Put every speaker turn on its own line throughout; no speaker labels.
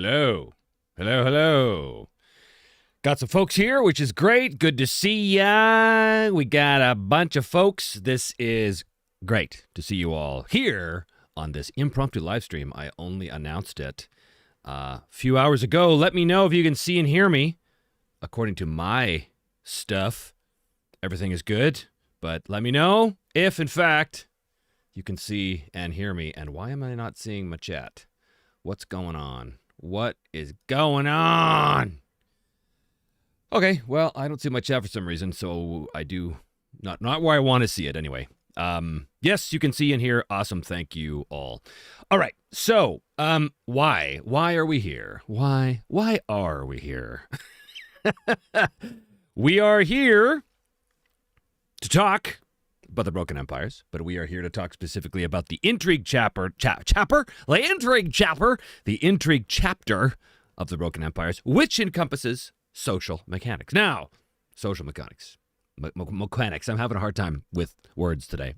Hello. Hello, hello. Got some folks here, which is great. Good to see ya. We got a bunch of folks. This is great to see you all here on this impromptu live stream. I only announced it a few hours ago. Let me know if you can see and hear me. According to my stuff, everything is good. But let me know if, in fact, you can see and hear me. And why am I not seeing my chat? What's going on? What is going on? Okay, well, I don't see my chat for some reason, so I do not where I want to see it anyway. Yes, you can see and hear. Awesome, thank you all. All right, so why are we here? Why are we here? We are here to talk about the Broken Empires, but we are here to talk specifically about the intrigue chapter of the Broken Empires, which encompasses social mechanics. Now, social mechanics. Mechanics. I'm having a hard time with words today.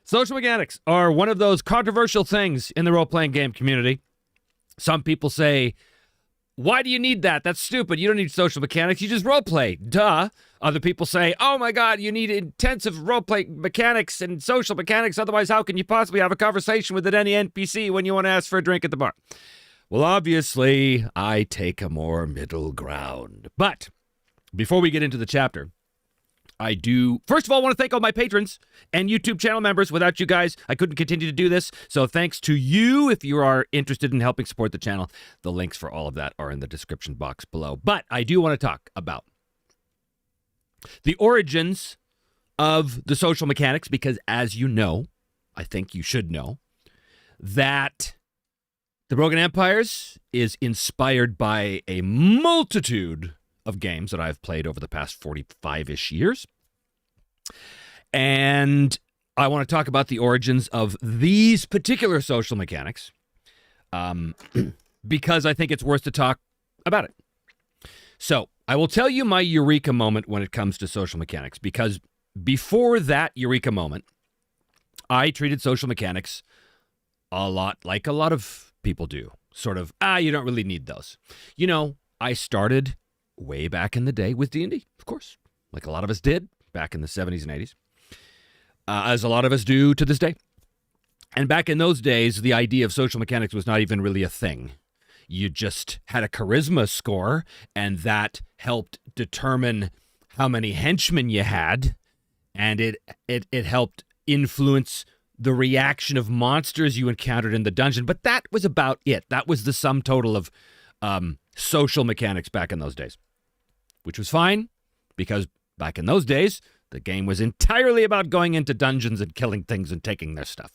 Social mechanics are one of those controversial things in the role-playing game community. Some people say, why do you need that? That's stupid. You don't need social mechanics. You just roleplay. Duh. Other people say, oh my God, you need intensive roleplay mechanics and social mechanics. Otherwise, how can you possibly have a conversation with any NPC when you want to ask for a drink at the bar? Well, obviously, I take a more middle ground. But before we get into the chapter, I do, first of all, want to thank all my patrons and YouTube channel members. Without you guys, I couldn't continue to do this. So thanks to you. If you are interested in helping support the channel, the links for all of that are in the description box below. But I do want to talk about the origins of the social mechanics, because as you know, I think you should know, that the Broken Empires is inspired by a multitude of games that I've played over the past 45-ish years. And I want to talk about the origins of these particular social mechanics because I think it's worth to talk about it. So I will tell you my eureka moment when it comes to social mechanics, because before that eureka moment, I treated social mechanics a lot like a lot of people do. Sort of, you don't really need those. You know, I started way back in the day with D&D, of course, like a lot of us did back in the 70s and 80s, as a lot of us do to this day. And back in those days, the idea of social mechanics was not even really a thing. You just had a charisma score, and that helped determine how many henchmen you had, and it helped influence the reaction of monsters you encountered in the dungeon. But that was about it. That was the sum total of social mechanics back in those days, which was fine, because back in those days, the game was entirely about going into dungeons and killing things and taking their stuff.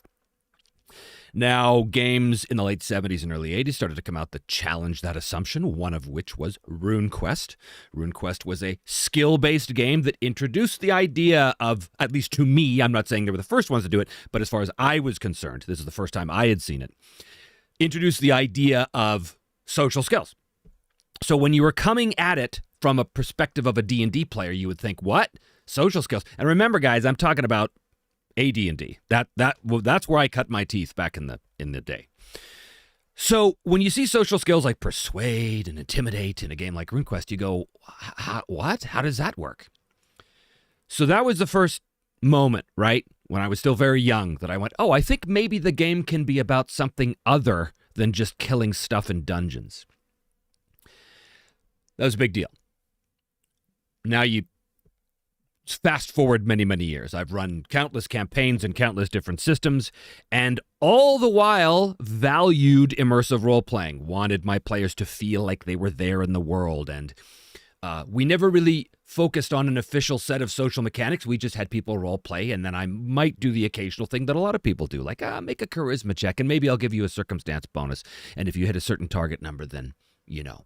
Now, games in the late 70s and early 80s started to come out that challenged that assumption, one of which was RuneQuest. RuneQuest was a skill-based game that introduced the idea of, at least to me, I'm not saying they were the first ones to do it, but as far as I was concerned, this is the first time I had seen it, introduced the idea of social skills. So when you were coming at it from a perspective of a D&D player, you would think, what? Social skills. And remember, guys, I'm talking about AD&D. That's where I cut my teeth back in the day. So when you see social skills like persuade and intimidate in a game like RuneQuest, you go, what? How does that work? So that was the first moment, right, when I was still very young, that I went, oh, I think maybe the game can be about something other than just killing stuff in dungeons. That was a big deal. Now you fast forward many, many years. I've run countless campaigns and countless different systems, and all the while valued immersive role-playing, wanted my players to feel like they were there in the world, and we never really focused on an official set of social mechanics. We just had people role-play, and then I might do the occasional thing that a lot of people do, like make a charisma check, and maybe I'll give you a circumstance bonus, and if you hit a certain target number, then, you know,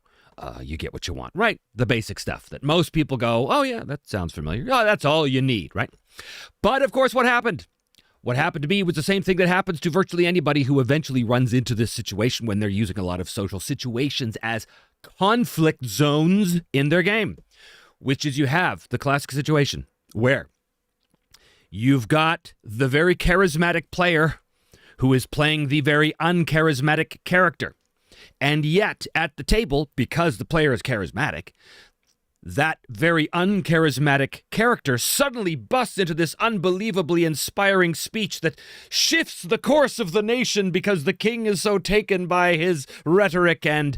you get what you want, right? The basic stuff that most people go, oh yeah, that sounds familiar. Oh, that's all you need, right? But of course, what happened? What happened to me was the same thing that happens to virtually anybody who eventually runs into this situation when they're using a lot of social situations as conflict zones in their game, which is you have the classic situation where you've got the very charismatic player who is playing the very uncharismatic character. And yet, at the table, because the player is charismatic, that very uncharismatic character suddenly busts into this unbelievably inspiring speech that shifts the course of the nation because the king is so taken by his rhetoric, and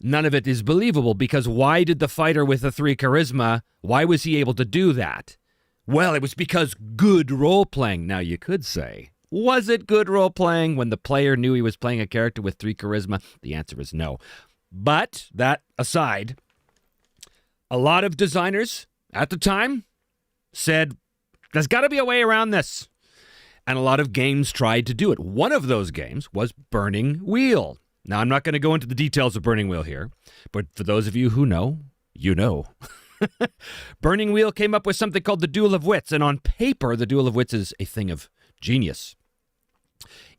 none of it is believable, because why did the fighter with the 3 charisma, why was he able to do that? Well, it was because good role-playing. Now, you could say, was it good role-playing when the player knew he was playing a character with 3 charisma? The answer is no. But, that aside, a lot of designers at the time said, there's got to be a way around this. And a lot of games tried to do it. One of those games was Burning Wheel. Now, I'm not going to go into the details of Burning Wheel here, but for those of you who know, you know. Burning Wheel came up with something called the Duel of Wits, and on paper, the Duel of Wits is a thing of genius.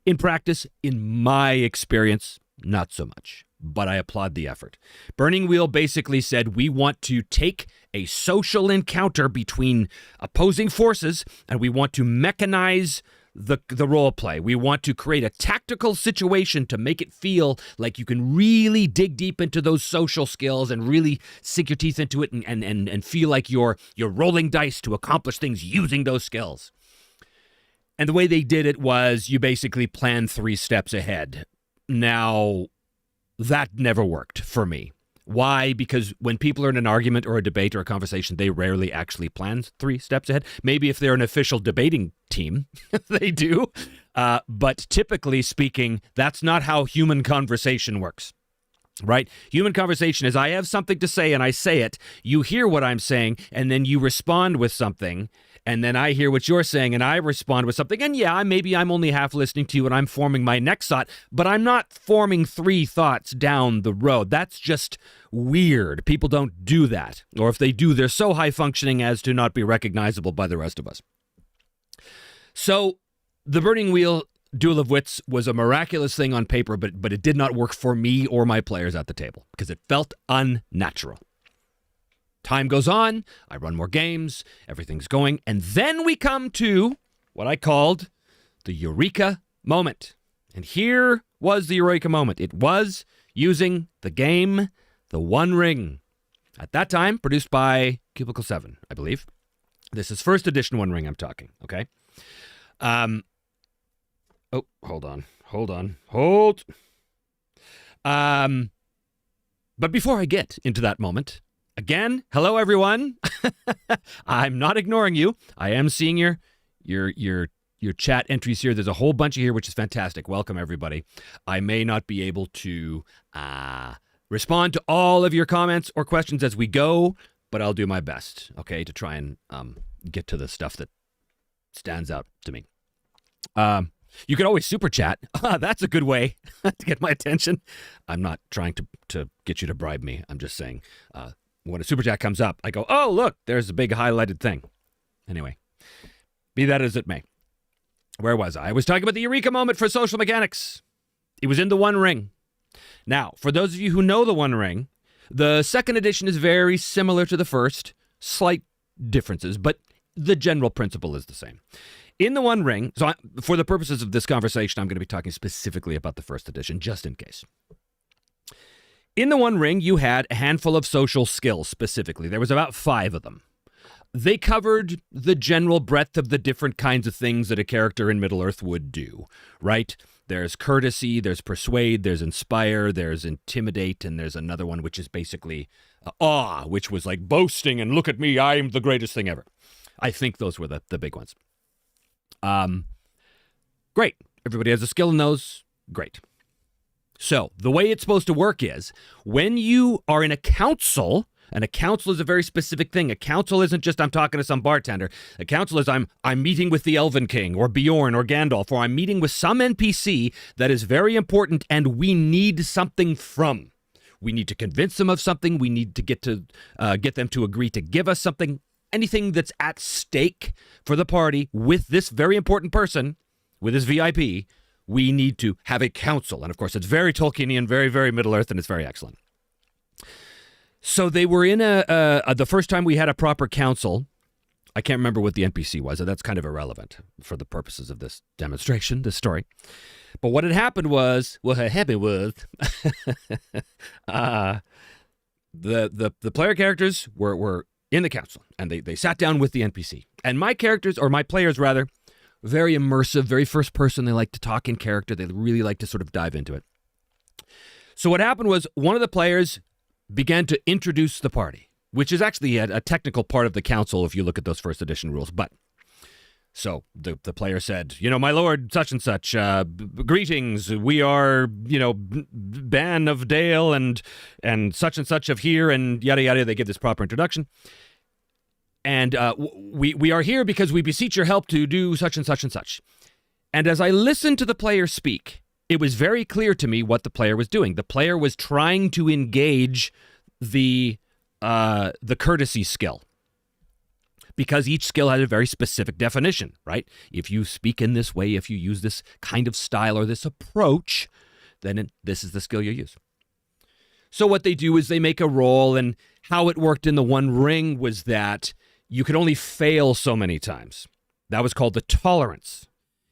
In practice, in my experience, not so much, but I applaud the effort. Burning Wheel basically said, we want to take a social encounter between opposing forces, and we want to mechanize the role play. We want to create a tactical situation to make it feel like you can really dig deep into those social skills and really sink your teeth into it and feel like you're rolling dice to accomplish things using those skills. And the way they did it was you basically plan 3 steps ahead. Now, that never worked for me. Why? Because when people are in an argument or a debate or a conversation, they rarely actually plan 3 steps ahead. Maybe if they're an official debating team, they do. But typically speaking, that's not how human conversation works. Right? Human conversation is I have something to say and I say it. You hear what I'm saying and then you respond with something. And then I hear what you're saying and I respond with something. And yeah, maybe I'm only half listening to you and I'm forming my next thought, but I'm not forming 3 thoughts down the road. That's just weird. People don't do that. Or if they do, they're so high functioning as to not be recognizable by the rest of us. So the Burning Wheel Duel of Wits was a miraculous thing on paper, but it did not work for me or my players at the table because it felt unnatural. Time goes on, I run more games, everything's going, and then we come to what I called the Eureka moment. And here was the Eureka moment. It was using the game, The One Ring. At that time, produced by Cubicle 7, I believe. This is first edition One Ring I'm talking, okay? Hold on. But before I get into that moment, again, hello everyone. I'm not ignoring you. I am seeing your chat entries here. There's a whole bunch of here, which is fantastic. Welcome everybody. I may not be able to respond to all of your comments or questions as we go, but I'll do my best, okay, to try and get to the stuff that stands out to me. You could always super chat. That's a good way to get my attention. I'm not trying to get you to bribe me. I'm just saying when a super chat comes up, I go, oh, look, there's a big highlighted thing. Anyway, be that as it may. Where was I? I was talking about the Eureka moment for social mechanics. It was in The One Ring. Now, for those of you who know The One Ring, the second edition is very similar to the first, slight differences, but the general principle is the same. In The One Ring, for the purposes of this conversation, I'm going to be talking specifically about the first edition, just in case. In The One Ring, you had a handful of social skills specifically. There was about 5 of them. They covered the general breadth of the different kinds of things that a character in Middle-earth would do, right? There's courtesy, there's persuade, there's inspire, there's intimidate, and there's another one which is basically awe, which was like boasting and look at me, I'm the greatest thing ever. I think those were the big ones. Great. Everybody has a skill in those. Great. So the way it's supposed to work is when you are in a council, and a council is a very specific thing. A council isn't just I'm talking to some bartender. A council is I'm meeting with the Elven King or Bjorn or Gandalf, or I'm meeting with some NPC that is very important and we need something from. We need to convince them of something. We need to get them to agree to give us something. Anything that's at stake for the party with this very important person, with this VIP, we need to have a council. And of course, it's very Tolkienian, very, very Middle-earth, and it's very excellent. So they were in the first time we had a proper council, I can't remember what the NPC was, so that's kind of irrelevant for the purposes of this demonstration, this story. But what had happened was, the player characters were in the council, and they sat down with the NPC. And my characters, or my players rather, very immersive, very first person. They like to talk in character. They really like to sort of dive into it. So what happened was one of the players began to introduce the party, which is actually a technical part of the council if you look at those first edition rules. But so the player said, my lord, such and such, greetings. We are, Ban of Dale and such of here and yada, yada. They give this proper introduction. And we are here because we beseech your help to do such and such and such. And as I listened to the player speak, it was very clear to me what the player was doing. The player was trying to engage the courtesy skill, because each skill had a very specific definition, right? If you speak in this way, if you use this kind of style or this approach, then this is the skill you use. So what they do is they make a roll, and how it worked in the One Ring was that you could only fail so many times. That was called the tolerance.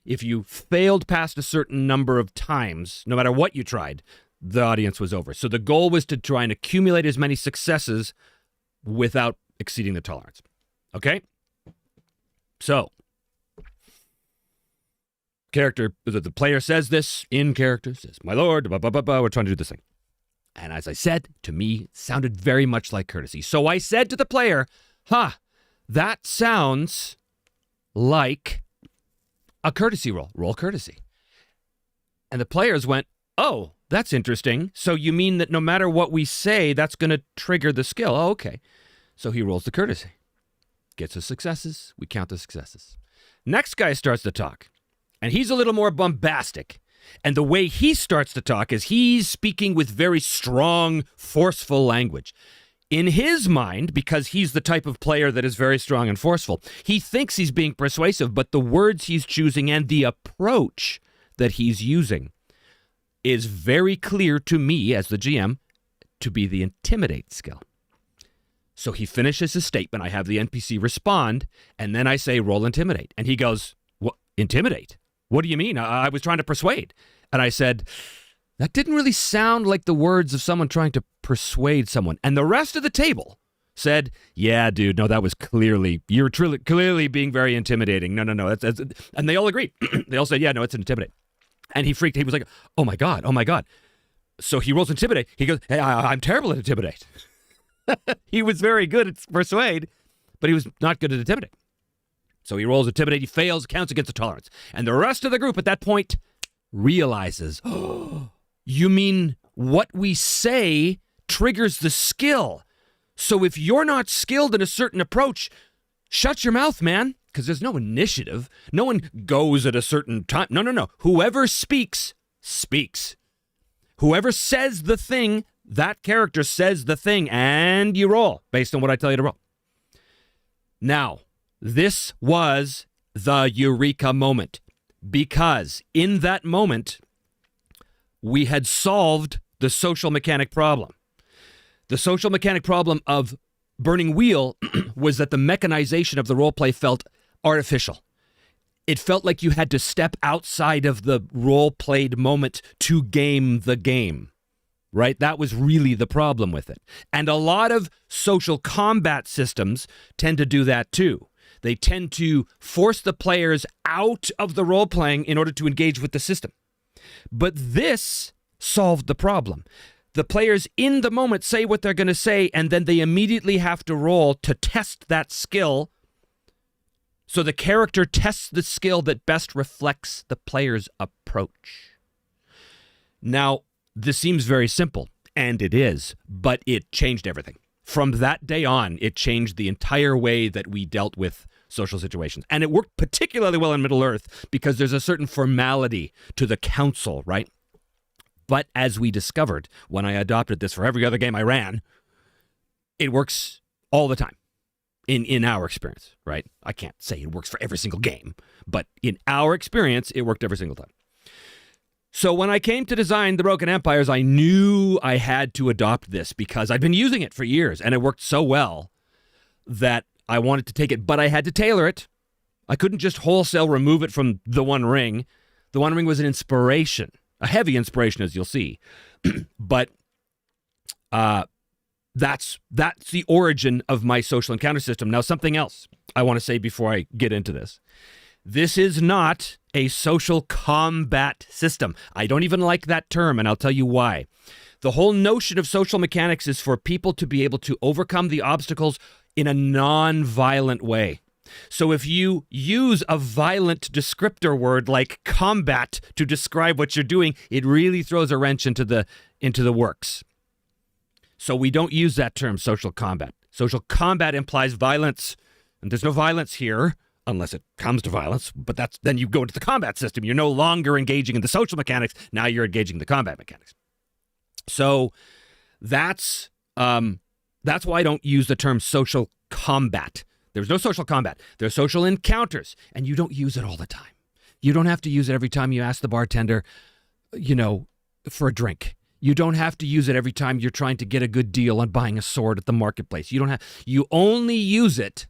If you failed past a certain number of times, no matter what you tried, the audience was over. So the goal was to try and accumulate as many successes without exceeding the tolerance. Okay? So, the player says this in character, says, my lord, blah, blah, blah, blah, we're trying to do this thing. And as I said, to me, sounded very much like courtesy. So I said to the player, that sounds like a courtesy roll. Roll courtesy. And the players went, oh, that's interesting. So you mean that no matter what we say, that's going to trigger the skill? Oh, okay. So he rolls the courtesy. Gets his successes. We count the successes. Next guy starts to talk. And he's a little more bombastic. And the way he starts to talk is he's speaking with very strong, forceful language. In his mind, because he's the type of player that is very strong and forceful, he thinks he's being persuasive, but the words he's choosing and the approach that he's using is very clear to me as the GM to be the intimidate skill. So he finishes his statement. I have the NPC respond, and then I say, roll intimidate. And he goes, what? Intimidate? What do you mean? I was trying to persuade. And I said, that didn't really sound like the words of someone trying to persuade someone. And the rest of the table said, yeah, dude, no, that was you're clearly being very intimidating. No. That's, and they all agreed. They all said, yeah, no, it's intimidate. And he freaked. He was like, oh my God. So he rolls intimidate. He goes, hey, I'm terrible at intimidate. He was very good at persuade, but he was not good at intimidate. So he rolls intimidate, he fails, counts against the tolerance. And the rest of the group at that point realizes, oh, you mean what we say triggers the skill. So if you're not skilled in a certain approach, shut your mouth, man, because there's no initiative. No one goes at a certain time. No. Whoever speaks, speaks. Whoever says the thing, that character says the thing, and you roll based on what I tell you to roll. Now, this was the eureka moment, because in that moment, we had solved the social mechanic problem. The social mechanic problem of Burning Wheel was that the mechanization of the roleplay felt artificial. It felt like you had to step outside of the role-played moment to game the game, right? That was really the problem with it. And a lot of social combat systems tend to do that too. They tend to force the players out of the role-playing in order to engage with the system. But this solved the problem. The players in the moment say what they're going to say, and then they immediately have to roll to test that skill. So the character tests the skill that best reflects the player's approach. Now, this seems very simple, and it is, but it changed everything. From that day on, it changed the entire way that we dealt with social situations. And it worked particularly well in Middle-earth because there's a certain formality to the council, right? But as we discovered when I adopted this for every other game I ran, it works all the time in our experience, right? I can't say it works for every single game, but in our experience, it worked every single time. So when I came to design the Broken Empires, I knew I had to adopt this because I'd been using it for years and it worked so well that I wanted to take it, but I had to tailor it. I couldn't just wholesale remove it from The One Ring. The One Ring was an inspiration, a heavy inspiration, as you'll see. But that's the origin of my social encounter system. Now, something else I want to say before I get into this. This is not a social combat system. I don't even like that term, and I'll tell you why. The whole notion of social mechanics is for people to be able to overcome the obstacles in a non-violent way. So if you use a violent descriptor word like combat to describe what you're doing, it really throws a wrench into the works. So we don't use that term, social combat. Social combat implies violence, and there's no violence here unless it comes to violence, but then you go into the combat system. You're no longer engaging in the social mechanics. Now you're engaging the combat mechanics. So that's why I don't use the term social combat. There's no social combat. There's social encounters, and you don't use it all the time. You don't have to use it every time you ask the bartender, for a drink. You don't have to use it every time you're trying to get a good deal on buying a sword at the marketplace. You only use it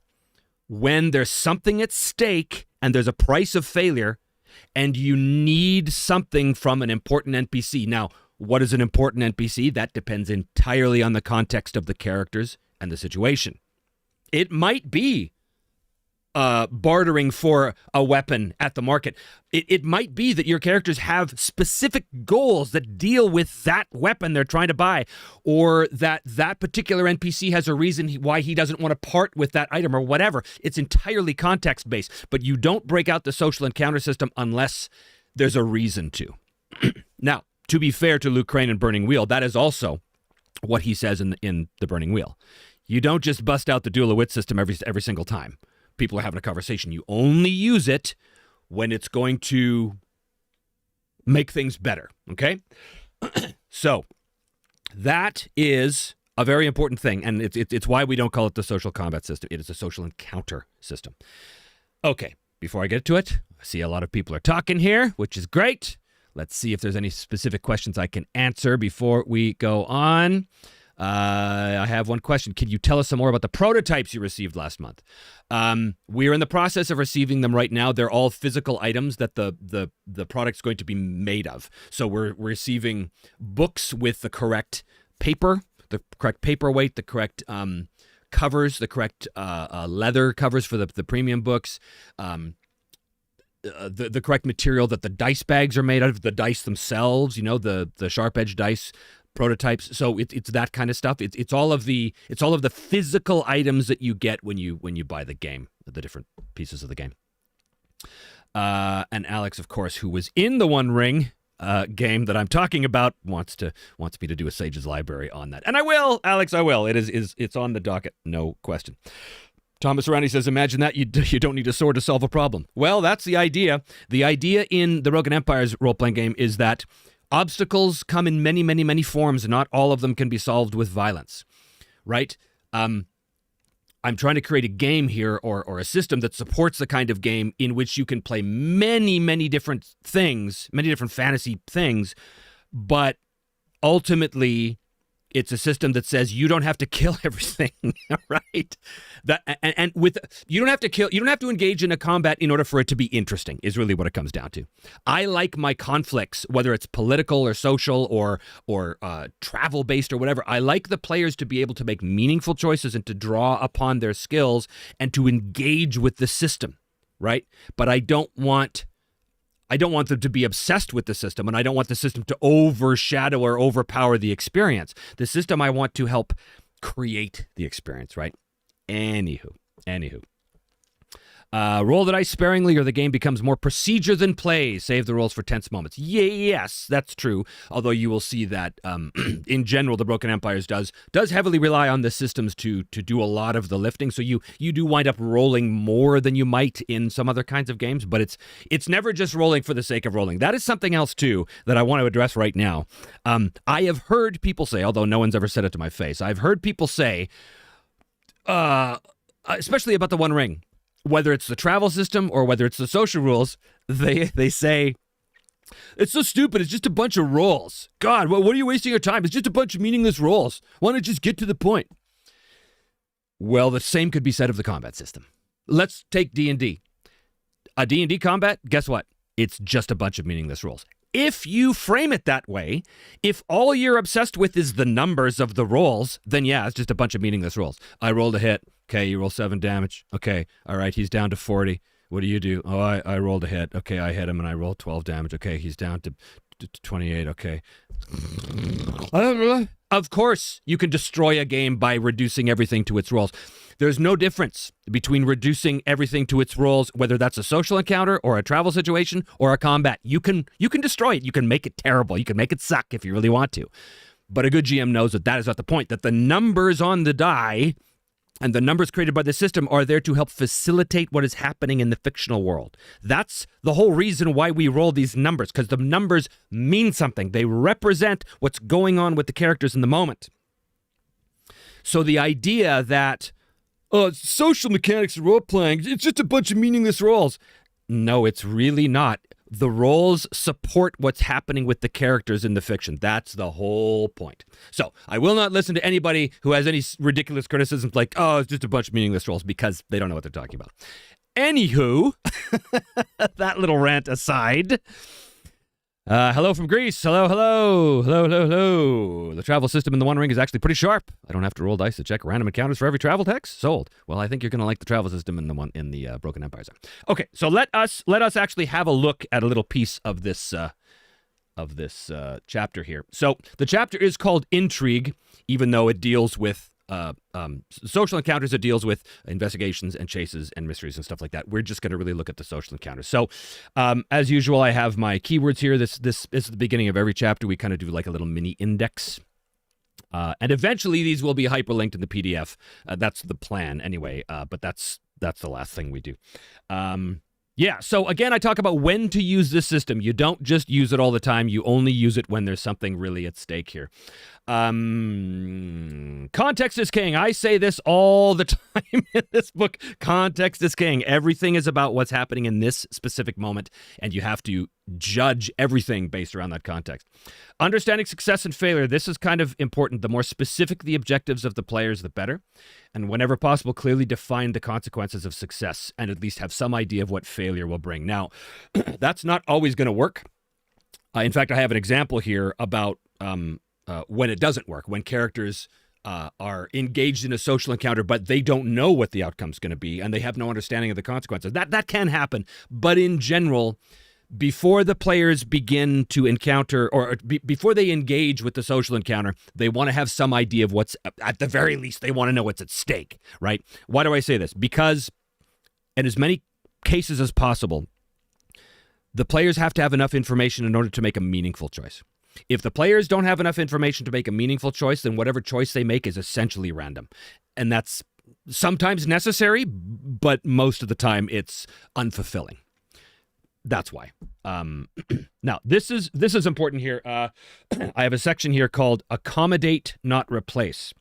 when there's something at stake and there's a price of failure and you need something from an important NPC. Now, what is an important NPC? That depends entirely on the context of the characters and the situation. It might be bartering for a weapon at the market. It might be that your characters have specific goals that deal with that weapon they're trying to buy, or that particular NPC has a reason why he doesn't want to part with that item or whatever. It's entirely context-based, but you don't break out the social encounter system unless there's a reason to. Now, to be fair to Luke Crane in Burning Wheel, that is also what he says in The Burning Wheel. You don't just bust out the Duel of Wits system every single time people are having a conversation. You only use it when it's going to make things better, okay? So that is a very important thing, and it's why we don't call it the social combat system. It is a social encounter system. Okay, before I get to it, I see a lot of people are talking here, which is great. Let's see if there's any specific questions I can answer before we go on. I have one question. Can you tell us some more about the prototypes you received last month? We're in the process of receiving them right now. They're all physical items that the product's going to be made of. So we're receiving books with the correct paper, the correct paperweight, the correct covers, the correct leather covers for the premium books, the correct material that the dice bags are made out of, the dice themselves, the sharp edge dice prototypes. So it's that kind of stuff. It's all of the physical items that you get when you buy the game, the different pieces of the game. And Alex, of course, who was in the One Ring game that I'm talking about, wants me to do a Sage's Library on that, and I will, Alex. I will. It's on the docket, no question. Thomas Rani says, imagine that you don't need a sword to solve a problem. Well, that's the idea. The idea in the Rogue Empire's role-playing game is that obstacles come in many, many, many forms. Not all of them can be solved with violence, right? I'm trying to create a game here or a system that supports the kind of game in which you can play many, many different things, many different fantasy things, but ultimately it's a system that says you don't have to kill everything, right? You don't have to engage in a combat in order for it to be interesting, is really what it comes down to. I like my conflicts, whether it's political or social or travel-based or whatever. I like the players to be able to make meaningful choices and to draw upon their skills and to engage with the system, right? But I don't want them to be obsessed with the system, and I don't want the system to overshadow or overpower the experience. The system I want to help create the experience, right? Anywho. Roll the dice sparingly or the game becomes more procedure than play. Save the rolls for tense moments. Yes, that's true. Although you will see that in general, the Broken Empires does heavily rely on the systems to do a lot of the lifting. So you do wind up rolling more than you might in some other kinds of games, but it's never just rolling for the sake of rolling. That is something else too that I want to address right now. I have heard people say, although no one's ever said it to my face, I've heard people say, especially about the One Ring, whether it's the travel system or whether it's the social rules, they say, it's so stupid, it's just a bunch of rolls. God, what are you wasting your time? It's just a bunch of meaningless rolls. Why don't you just get to the point? Well, the same could be said of the combat system. Let's take D&D. A D&D combat, guess what? It's just a bunch of meaningless rolls. If you frame it that way, if all you're obsessed with is the numbers of the rolls, then yeah, it's just a bunch of meaningless rolls. I rolled a hit. Okay, you roll 7 damage. Okay, all right, he's down to 40. What do you do? Oh, I rolled a hit. Okay, I hit him and I rolled 12 damage. Okay, he's down to 28. Okay. Of course, you can destroy a game by reducing everything to its rolls. There's no difference between reducing everything to its rolls, whether that's a social encounter or a travel situation or a combat. You can destroy it. You can make it terrible. You can make it suck if you really want to. But a good GM knows that is not the point, that the numbers on the die and the numbers created by the system are there to help facilitate what is happening in the fictional world. That's the whole reason why we roll these numbers, because the numbers mean something. They represent what's going on with the characters in the moment. So the idea that, social mechanics and role-playing, it's just a bunch of meaningless rolls. No, it's really not. The roles support what's happening with the characters in the fiction. That's the whole point. So I will not listen to anybody who has any ridiculous criticisms like, oh, it's just a bunch of meaningless roles, because they don't know what they're talking about. Anywho, that little rant aside, hello from Greece. Hello. The travel system in the One Ring is actually pretty sharp. I don't have to roll dice to check random encounters for every travel text. Sold. Well, I think you're going to like the travel system in the Broken Empire Zone. Okay, so let us actually have a look at a little piece of this chapter here. So the chapter is called Intrigue, even though it deals with social encounters. It deals with investigations and chases and mysteries and stuff like that. We're just going to really look at the social encounters. So, as usual, I have my keywords here. This is the beginning of every chapter. We kind of do like a little mini index. And eventually these will be hyperlinked in the PDF. That's the plan anyway, but that's the last thing we do. Yeah, so again, I talk about when to use this system. You don't just use it all the time. You only use it when there's something really at stake here. Context is king. I say this all the time in this book. Context is king. Everything is about what's happening in this specific moment, and you have to judge everything based around that context. Understanding success and failure. This is kind of important. The more specific the objectives of the players, the better. And whenever possible, clearly define the consequences of success and at least have some idea of what failure will bring. Now, that's not always going to work. In fact, I have an example here about when it doesn't work, when characters are engaged in a social encounter, but they don't know what the outcome's going to be, and they have no understanding of the consequences. That can happen, but in general, before the players begin to encounter, or before they engage with the social encounter, they want to have some idea of what's, at the very least, they want to know what's at stake, right? Why do I say this? Because in as many cases as possible, the players have to have enough information in order to make a meaningful choice. If the players don't have enough information to make a meaningful choice, then whatever choice they make is essentially random. And that's sometimes necessary, but most of the time it's unfulfilling. That's why. Now, this is important here. I have a section here called Accommodate, Not Replace.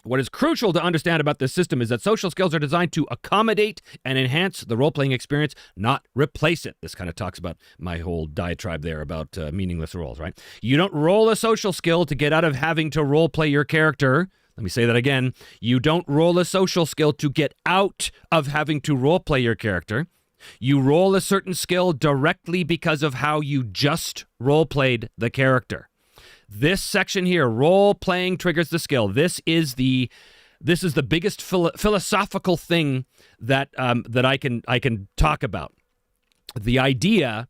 What is crucial to understand about this system is that social skills are designed to accommodate and enhance the role-playing experience, not replace it. This kind of talks about my whole diatribe there about meaningless roles, right? You don't roll a social skill to get out of having to role-play your character. Let me say that again. You don't roll a social skill to get out of having to role-play your character. You roll a certain skill directly because of how you just role-played the character. This section here, role-playing triggers the skill. This is the biggest philosophical thing that I can talk about. The idea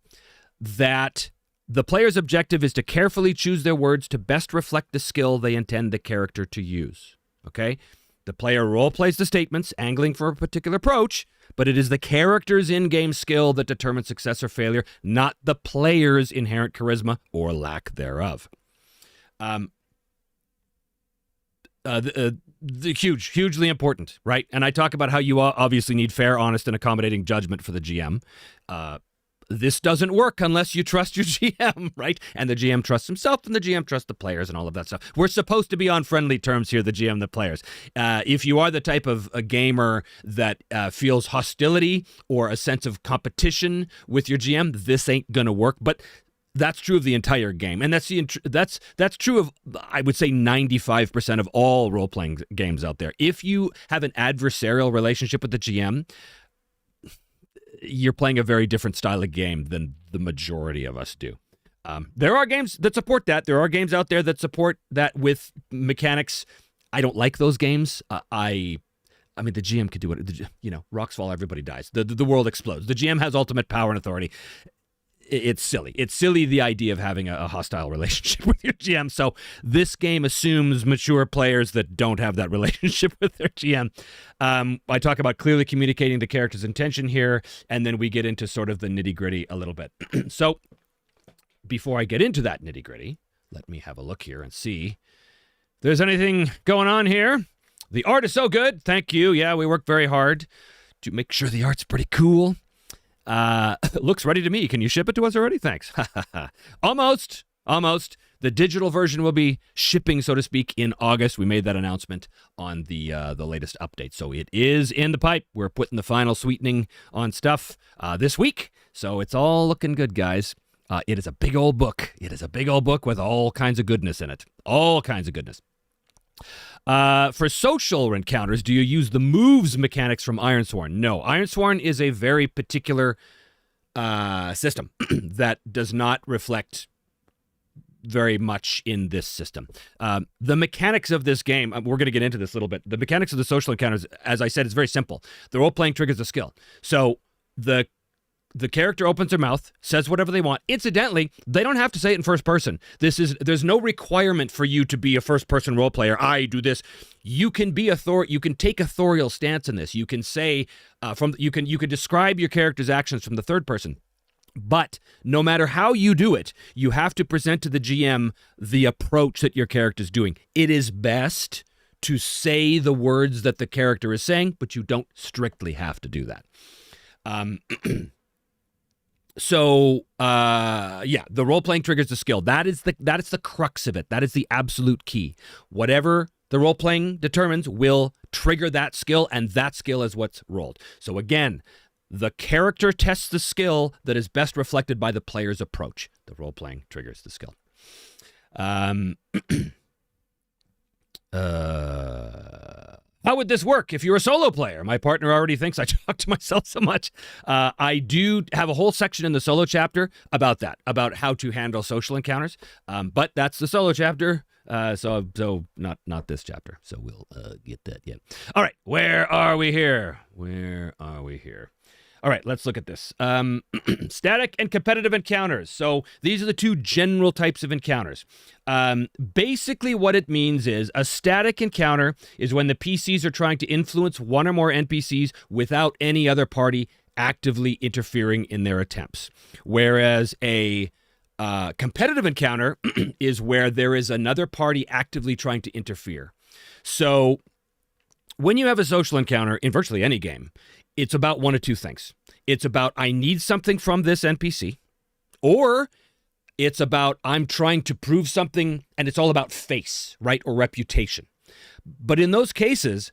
that the player's objective is to carefully choose their words to best reflect the skill they intend the character to use. Okay? The player role-plays the statements, angling for a particular approach, but it is the character's in-game skill that determines success or failure, not the player's inherent charisma or lack thereof. Hugely important, right? And I talk about how you obviously need fair, honest, and accommodating judgment for the GM. This doesn't work unless you trust your GM, right? And the GM trusts himself, and the GM trusts the players, and all of that stuff. We're supposed to be on friendly terms here, the GM and the players. If you are the type of a gamer that feels hostility or a sense of competition with your GM, this ain't gonna work. But That's true of the entire game, and that's true of, I would say, 95% of all role-playing games out there. If you have an adversarial relationship with the GM, you're playing a very different style of game than the majority of us do. There are games that support that. There are games out there that support that with mechanics. I don't like those games. I mean, the GM could do it. Rocks fall, everybody dies. The world explodes. The GM has ultimate power and authority. It's silly. It's silly, the idea of having a hostile relationship with your GM. So this game assumes mature players that don't have that relationship with their GM. I talk about clearly communicating the character's intention here, and then we get into sort of the nitty-gritty a little bit. So before I get into that nitty-gritty, let me have a look here and see if there's anything going on here. The art is so good. Thank you. Yeah, we worked very hard to make sure the art's pretty cool. Looks ready to me. Can you ship it to us already? Thanks. Almost. The digital version will be shipping, so to speak, in August. We made that announcement on the latest update. So it is in the pipe. We're putting the final sweetening on stuff this week. So it's all looking good, guys. It is a big old book. It is a big old book with all kinds of goodness in it. All kinds of goodness. For social encounters, do you use the moves mechanics from Ironsworn? No. Ironsworn is a very particular system that does not reflect very much in this system. The mechanics of this game, we're going to get into this a little bit. The mechanics of the social encounters, as I said, is very simple. The role-playing triggers a skill. So the character opens their mouth, says whatever they want. Incidentally, they don't have to say it in first person. There's no requirement for you to be a first person role player. I do this. You can be you can take authorial stance in this. You can say you can describe your character's actions from the third person. But no matter how you do it, you have to present to the GM the approach that your character's doing. It is best to say the words that the character is saying, but you don't strictly have to do that. So, the role-playing triggers the skill. That is the crux of it. That is the absolute key. Whatever the role-playing determines will trigger that skill, and that skill is what's rolled. So again, the character tests the skill that is best reflected by the player's approach. The role-playing triggers the skill. How would this work if you're a solo player? My partner already thinks I talk to myself so much. I do have a whole section in the solo chapter about that, about how to handle social encounters. But that's the solo chapter, so not this chapter. So we'll get that yet. All right, where are we here? All right, let's look at this. Static and competitive encounters. So these are the two general types of encounters. Basically what it means is a static encounter is when the PCs are trying to influence one or more NPCs without any other party actively interfering in their attempts. Whereas a competitive encounter is where there is another party actively trying to interfere. So when you have a social encounter in virtually any game, it's about one of two things. It's about I need something from this NPC, or it's about I'm trying to prove something, and it's all about face, right, or reputation. But in those cases,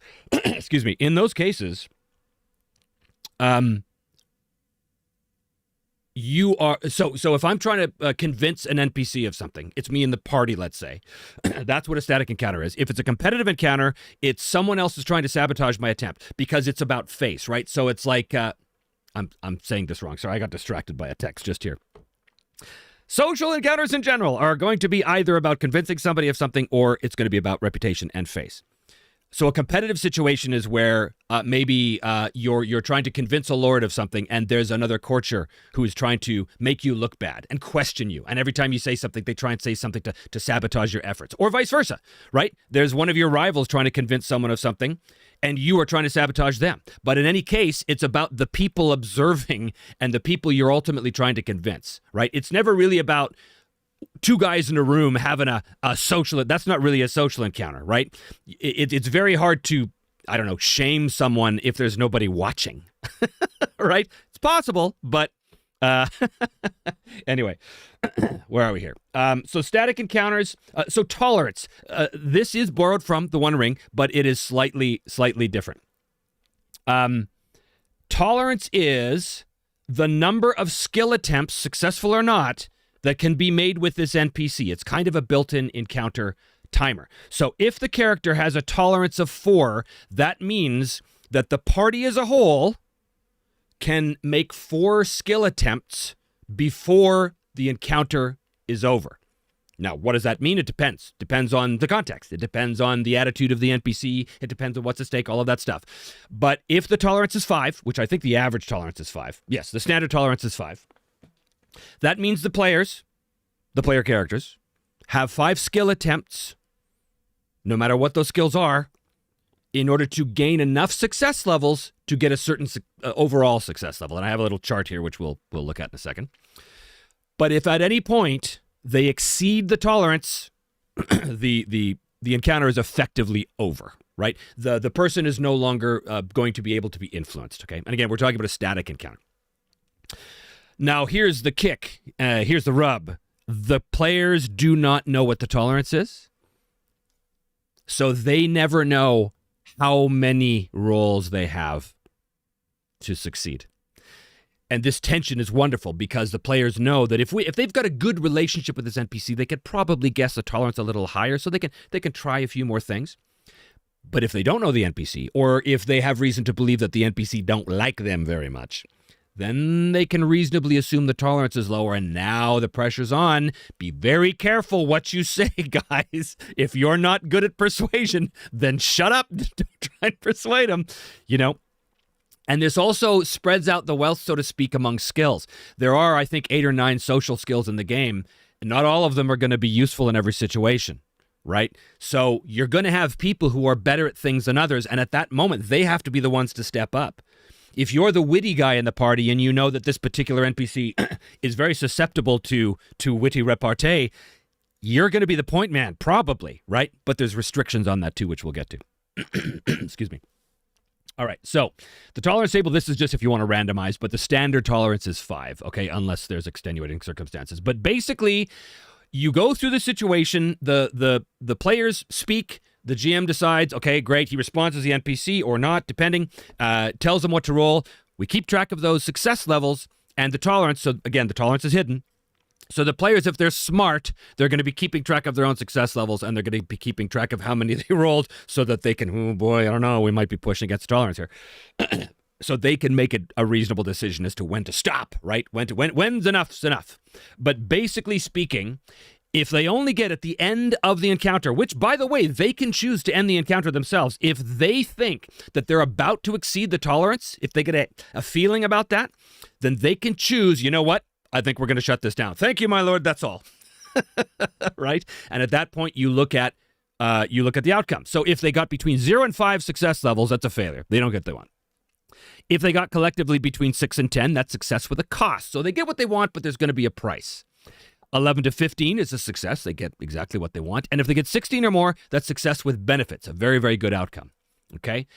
you are so if I'm trying to convince an NPC of something, it's me in the party, let's say. That's what a static encounter is. If it's a competitive encounter, it's someone else is trying to sabotage my attempt because it's about face, right? So it's like I'm saying this wrong. Sorry, I got distracted by a text just here. Social encounters in general are going to be either about convincing somebody of something, or it's going to be about reputation and face. So a competitive situation is where maybe you're trying to convince a lord of something, and there's another courtier who is trying to make you look bad and question you. And every time you say something, they try and say something to sabotage your efforts, or vice versa, right? There's one of your rivals trying to convince someone of something, and you are trying to sabotage them. But in any case, it's about the people observing and the people you're ultimately trying to convince, right? It's never really about two guys in a room having a social. That's not really a social encounter, right? It's very hard to, I don't know, shame someone if there's nobody watching, right? It's possible, but anyway, where are we here? So static encounters. So tolerance. This is borrowed from the One Ring, but it is slightly different. Tolerance is the number of skill attempts, successful or not, that can be made with this NPC. It's kind of a built-in encounter timer. So if the character has a tolerance of 4, that means that the party as a whole can make 4 skill attempts before the encounter is over. Now, what does that mean? It depends. Depends on the context. It depends on the attitude of the NPC. It depends on what's at stake, all of that stuff. But if the tolerance is 5, which I think the average tolerance is 5. Yes, the standard tolerance is 5. That means the player characters, have 5 skill attempts, no matter what those skills are, in order to gain enough success levels to get a certain overall success level. And I have a little chart here, which we'll look at in a second. But if at any point they exceed the tolerance, the encounter is effectively over, right? The person is no longer going to be able to be influenced, okay? And again, we're talking about a static encounter. Now, here's the kick. Here's the rub. The players do not know what the tolerance is, so they never know how many rolls they have to succeed. And this tension is wonderful because the players know that if they've got a good relationship with this NPC, they could probably guess the tolerance a little higher, so they can try a few more things. But if they don't know the NPC, or if they have reason to believe that the NPC don't like them very much, then they can reasonably assume the tolerance is lower, and now the pressure's on. Be very careful what you say, guys. If you're not good at persuasion, then shut up. Don't try and persuade them, And this also spreads out the wealth, so to speak, among skills. There are, I think, 8 or 9 social skills in the game, and not all of them are going to be useful in every situation, right? So you're going to have people who are better at things than others, and at that moment, they have to be the ones to step up. If you're the witty guy in the party and you know that this particular NPC is very susceptible to witty repartee, you're going to be the point man, probably, right? But there's restrictions on that too, which we'll get to. Excuse me. All right, so the tolerance table, this is just if you want to randomize, but the standard tolerance is 5, okay, unless there's extenuating circumstances. But basically, you go through the situation, the players speak, the GM decides, okay, great, he responds as the NPC or not, depending, tells them what to roll. We keep track of those success levels and the tolerance. So again, the tolerance is hidden. So the players, if they're smart, they're going to be keeping track of their own success levels, and they're going to be keeping track of how many they rolled so that they can, oh boy, I don't know, we might be pushing against tolerance here. So they can make a reasonable decision as to when to stop, right? When's enough's enough. But basically speaking, if they only get at the end of the encounter, which, by the way, they can choose to end the encounter themselves, if they think that they're about to exceed the tolerance, if they get a feeling about that, then they can choose, you know what? I think we're going to shut this down. Thank you, my lord. That's all. Right? And at that point, you look at the outcome. So if they got between 0 and 5 success levels, that's a failure. They don't get what they want. If they got collectively between 6 and 10, that's success with a cost. So they get what they want, but there's going to be a price. 11 to 15 is a success. They get exactly what they want. And if they get 16 or more, that's success with benefits. A very, very good outcome. Okay?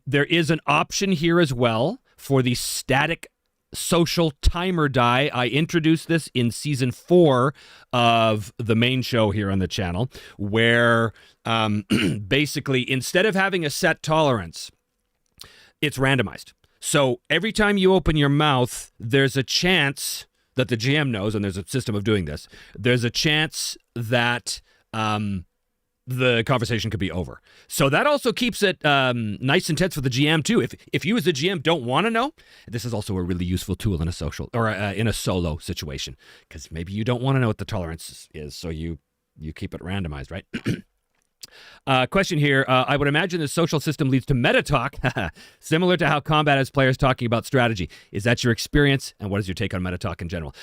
There is an option here as well for the static social timer die. I introduced this in season 4 of the main show here on the channel, where basically instead of having a set tolerance, it's randomized. So every time you open your mouth, there's a chance that the GM knows, and there's a system of doing this, there's a chance that the conversation could be over. So that also keeps it nice and tense for the GM too. If you as the GM don't want to know, this is also a really useful tool in a social or in a solo situation, because maybe you don't want to know what the tolerance is, so you keep it randomized, right? Question here. I would imagine the social system leads to meta talk, similar to how combat has players talking about strategy. Is that your experience? And what is your take on meta talk in general?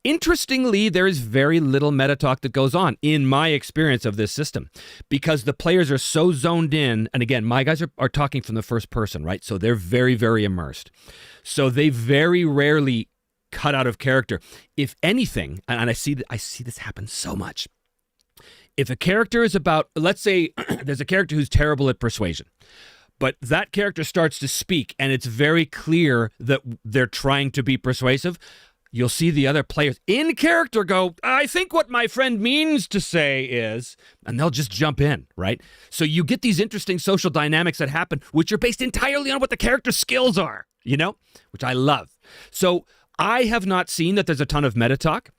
Interestingly, there is very little meta talk that goes on in my experience of this system, because the players are so zoned in. And again, my guys are talking from the first person, right? So they're very, very immersed. So they very rarely cut out of character. If anything, and I see this happen so much. If a character is about, let's say there's a character who's terrible at persuasion, but that character starts to speak and it's very clear that they're trying to be persuasive, you'll see the other players in character go, I think what my friend means to say is, and they'll just jump in, right? So you get these interesting social dynamics that happen, which are based entirely on what the character's skills are, which I love. So I have not seen that there's a ton of meta talk.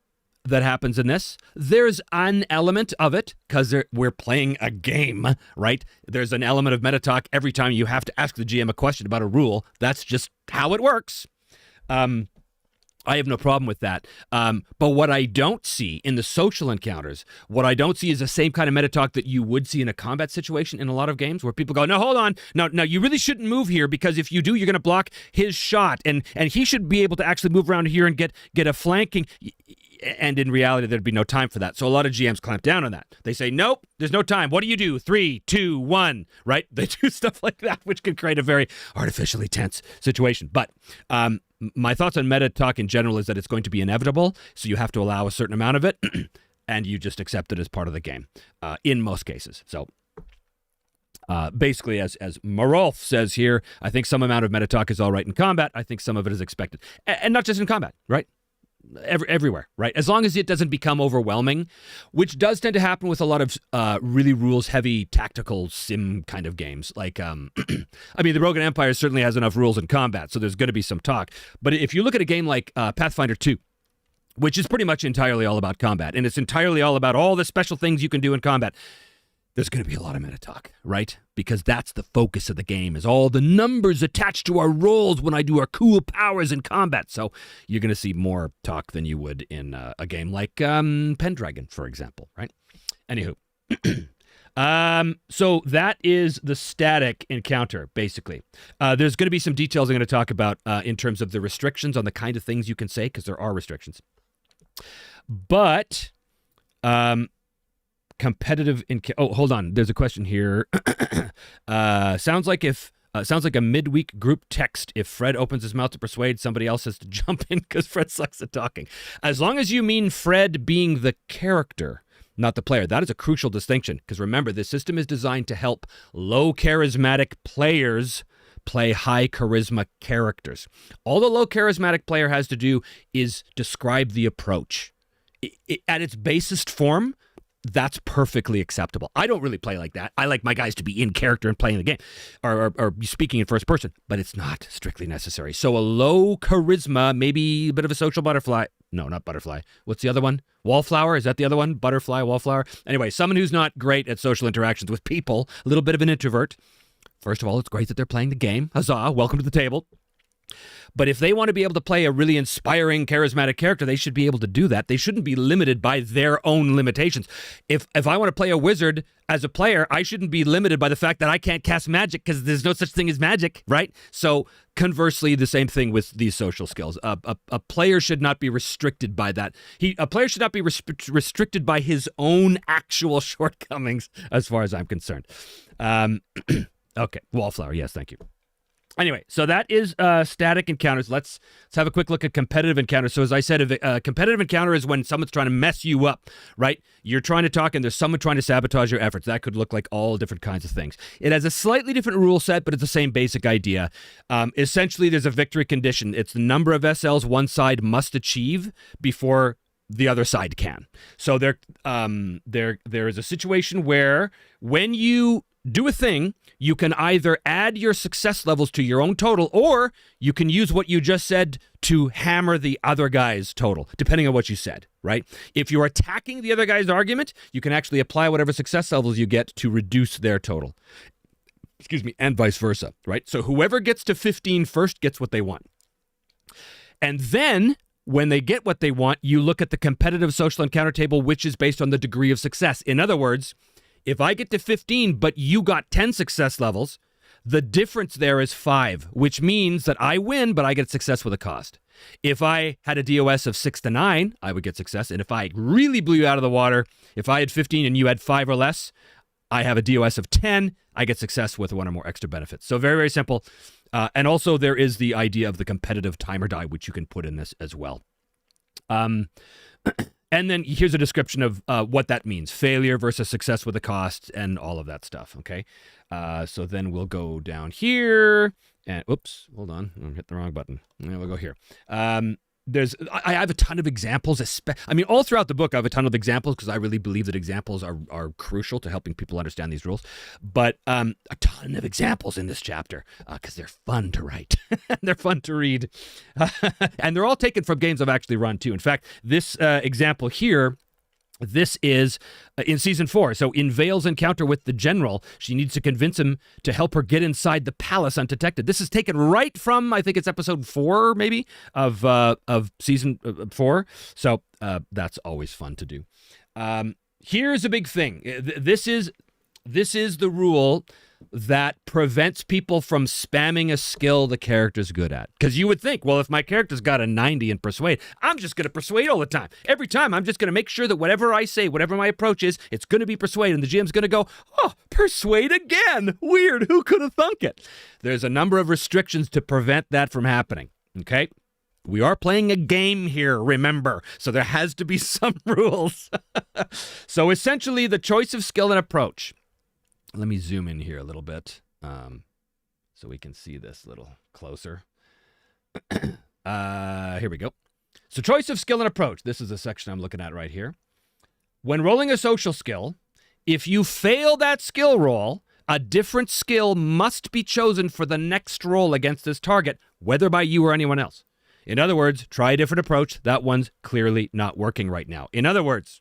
that happens in this. There's an element of it because we're playing a game, right? There's an element of meta talk every time you have to ask the GM a question about a rule. That's just how it works. I have no problem with that. But what I don't see in the social encounters, what I don't see is the same kind of meta talk that you would see in a combat situation in a lot of games where people go, no, hold on. No, you really shouldn't move here because if you do, you're going to block his shot. And he should be able to actually move around here and get a flanking. And in reality, there'd be no time for that. So a lot of GMs clamp down on that. They say, nope, there's no time. What do you do? 3, 2, 1, right? They do stuff like that, which can create a very artificially tense situation. But my thoughts on meta talk in general is that it's going to be inevitable. So you have to allow a certain amount of it and you just accept it as part of the game in most cases. So basically, as Marolf says here, I think some amount of meta talk is all right in combat. I think some of it is expected. And not just in combat, right? Everywhere, right? As long as it doesn't become overwhelming, which does tend to happen with a lot of really rules-heavy tactical sim kind of games. Like, I mean, the Rogue Empire certainly has enough rules in combat, so there's going to be some talk. But if you look at a game like Pathfinder 2, which is pretty much entirely all about combat, and it's entirely all about all the special things you can do in combat, there's going to be a lot of meta talk, right? Because that's the focus of the game, is all the numbers attached to our rolls when I do our cool powers in combat. So you're going to see more talk than you would in a game like Pendragon, for example, right? Anywho. So that is the static encounter, basically. There's going to be some details I'm going to talk about in terms of the restrictions on the kind of things you can say, because there are restrictions. But... competitive hold on, there's a question here. Sounds like a midweek group text. If Fred opens his mouth to persuade, somebody else has to jump in because Fred sucks at talking. As long as you mean Fred being the character, not the player. That is a crucial distinction, because remember, this system is designed to help low charismatic players play high charisma characters. All the low charismatic player has to do is describe the approach. At its basest form, that's perfectly acceptable. I don't really play like that. I like my guys to be in character and playing the game or speaking in first person, but it's not strictly necessary. So a low charisma, maybe a bit of a social butterfly. No, not butterfly. What's the other one? Wallflower? Is that the other one? Butterfly, wallflower? Anyway, someone who's not great at social interactions with people, a little bit of an introvert. First of all, it's great that they're playing the game. Huzzah, welcome to the table. But if they want to be able to play a really inspiring, charismatic character, they should be able to do that. They shouldn't be limited by their own limitations. If I want to play a wizard as a player, I shouldn't be limited by the fact that I can't cast magic because there's no such thing as magic, right? So conversely, the same thing with these social skills. A player should not be restricted by that. A player should not be restricted by his own actual shortcomings, as far as I'm concerned. Okay, wallflower. Yes, thank you. Anyway, so that is static encounters. Let's have a quick look at competitive encounters. So as I said, a competitive encounter is when someone's trying to mess you up, right? You're trying to talk and there's someone trying to sabotage your efforts. That could look like all different kinds of things. It has a slightly different rule set, but it's the same basic idea. Essentially, there's a victory condition. It's the number of SLs one side must achieve before the other side can. So there is a situation where when you do a thing, you can either add your success levels to your own total, or you can use what you just said to hammer the other guy's total, depending on what you said, right? If you're attacking the other guy's argument, you can actually apply whatever success levels you get to reduce their total. Excuse me, and vice versa, right? So whoever gets to 15 first gets what they want. And then when they get what they want, you look at the competitive social encounter table, which is based on the degree of success. In other words, if I get to 15, but you got 10 success levels, the difference there is 5, which means that I win, but I get success with a cost. If I had a DOS of 6 to 9, I would get success. And if I really blew you out of the water, if I had 15 and you had 5 or less, I have a DOS of 10, I get success with one or more extra benefits. So very, very simple. And also there is the idea of the competitive timer die, which you can put in this as well. And then here's a description of what that means. Failure versus success with a cost and all of that stuff, okay? So then we'll go down here. And oops, hold on. I hit the wrong button. And we'll go here. I have a ton of examples. All throughout the book, I have a ton of examples because I really believe that examples are crucial to helping people understand these rules. But a ton of examples in this chapter because they're fun to write. They're fun to read. And they're all taken from games I've actually run too. In fact, this example here, this is in season 4. So in Vale's encounter with the general, she needs to convince him to help her get inside the palace undetected. This is taken right from, I think it's episode 4, maybe, of season 4. So that's always fun to do. Here's a big thing. This is the rule that prevents people from spamming a skill the character's good at. Because you would think, well, if my character's got a 90 in Persuade, I'm just going to Persuade all the time. Every time, I'm just going to make sure that whatever I say, whatever my approach is, it's going to be Persuade. And the GM's going to go, oh, Persuade again. Weird. Who could have thunk it? There's a number of restrictions to prevent that from happening. Okay? We are playing a game here, remember. So there has to be some rules. So essentially, the choice of skill and approach. Let me zoom in here a little bit so we can see this a little closer. Here we go. So choice of skill and approach. This is the section I'm looking at right here. When rolling a social skill, if you fail that skill roll, a different skill must be chosen for the next roll against this target, whether by you or anyone else. In other words, try a different approach. That one's clearly not working right now. In other words,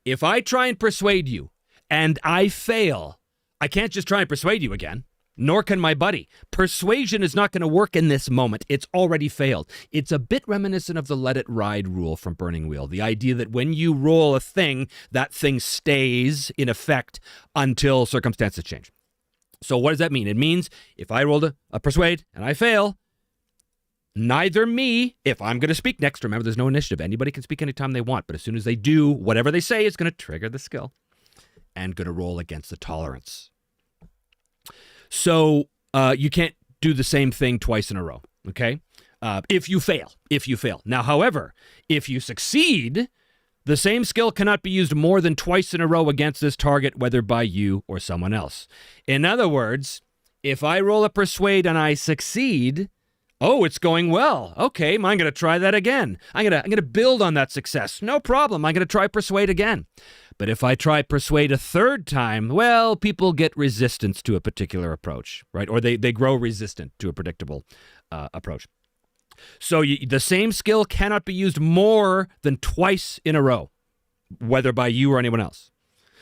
if I try and persuade you and I fail, I can't just try and persuade you again, nor can my buddy. Persuasion is not going to work in this moment. It's already failed. It's a bit reminiscent of the let it ride rule from Burning Wheel. The idea that when you roll a thing, that thing stays in effect until circumstances change. So what does that mean? It means if I rolled a persuade and I fail, neither me, if I'm going to speak next, remember there's no initiative. Anybody can speak anytime they want, but as soon as they do, whatever they say is going to trigger the skill and going to roll against the tolerance. So you can't do the same thing twice in a row, okay? If you fail. Now, however, if you succeed, the same skill cannot be used more than twice in a row against this target, whether by you or someone else. In other words, if I roll a persuade and I succeed, oh, it's going well. Okay, I'm going to try that again. I'm going to build on that success. No problem. I'm going to try persuade again. But if I try persuade a third time, well, people get resistance to a particular approach, right? Or they grow resistant to a predictable approach. So the same skill cannot be used more than twice in a row, whether by you or anyone else.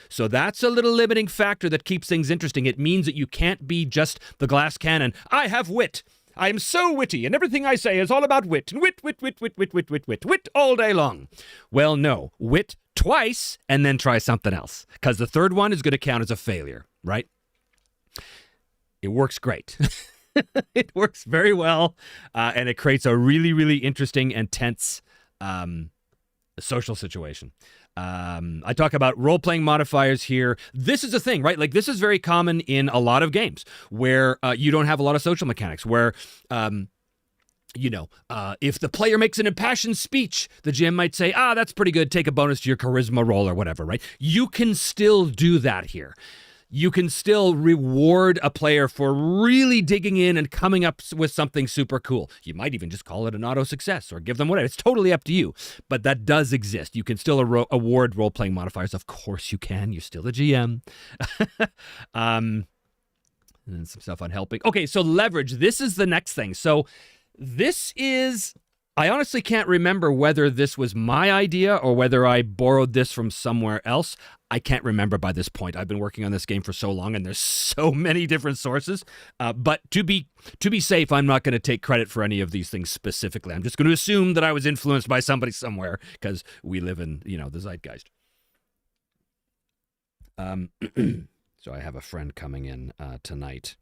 So that's a little limiting factor that keeps things interesting. It means that you can't be just the glass cannon. I have wit. I am so witty, and everything I say is all about wit. And wit all day long. Well, no. Wit twice, and then try something else. Because the third one is going to count as a failure, right? It works great. It works very well, and it creates a really, really interesting and tense social situation. I talk about role-playing modifiers here. This is a thing, right? Like, this is very common in a lot of games where you don't have a lot of social mechanics, where, if the player makes an impassioned speech, the GM might say, that's pretty good, take a bonus to your charisma roll or whatever, right? You can still do that here. You can still reward a player for really digging in and coming up with something super cool. You might even just call it an auto success or give them whatever. It's totally up to you. But that does exist. You can still award role-playing modifiers. Of course you can. You're still a GM. And then some stuff on helping. Okay, so leverage. This is the next thing. So this is... I honestly can't remember whether this was my idea or whether I borrowed this from somewhere else. I can't remember by this point. I've been working on this game for so long, and there's so many different sources. But to be safe, I'm not going to take credit for any of these things specifically. I'm just going to assume that I was influenced by somebody somewhere because we live in, the zeitgeist. So I have a friend coming in tonight,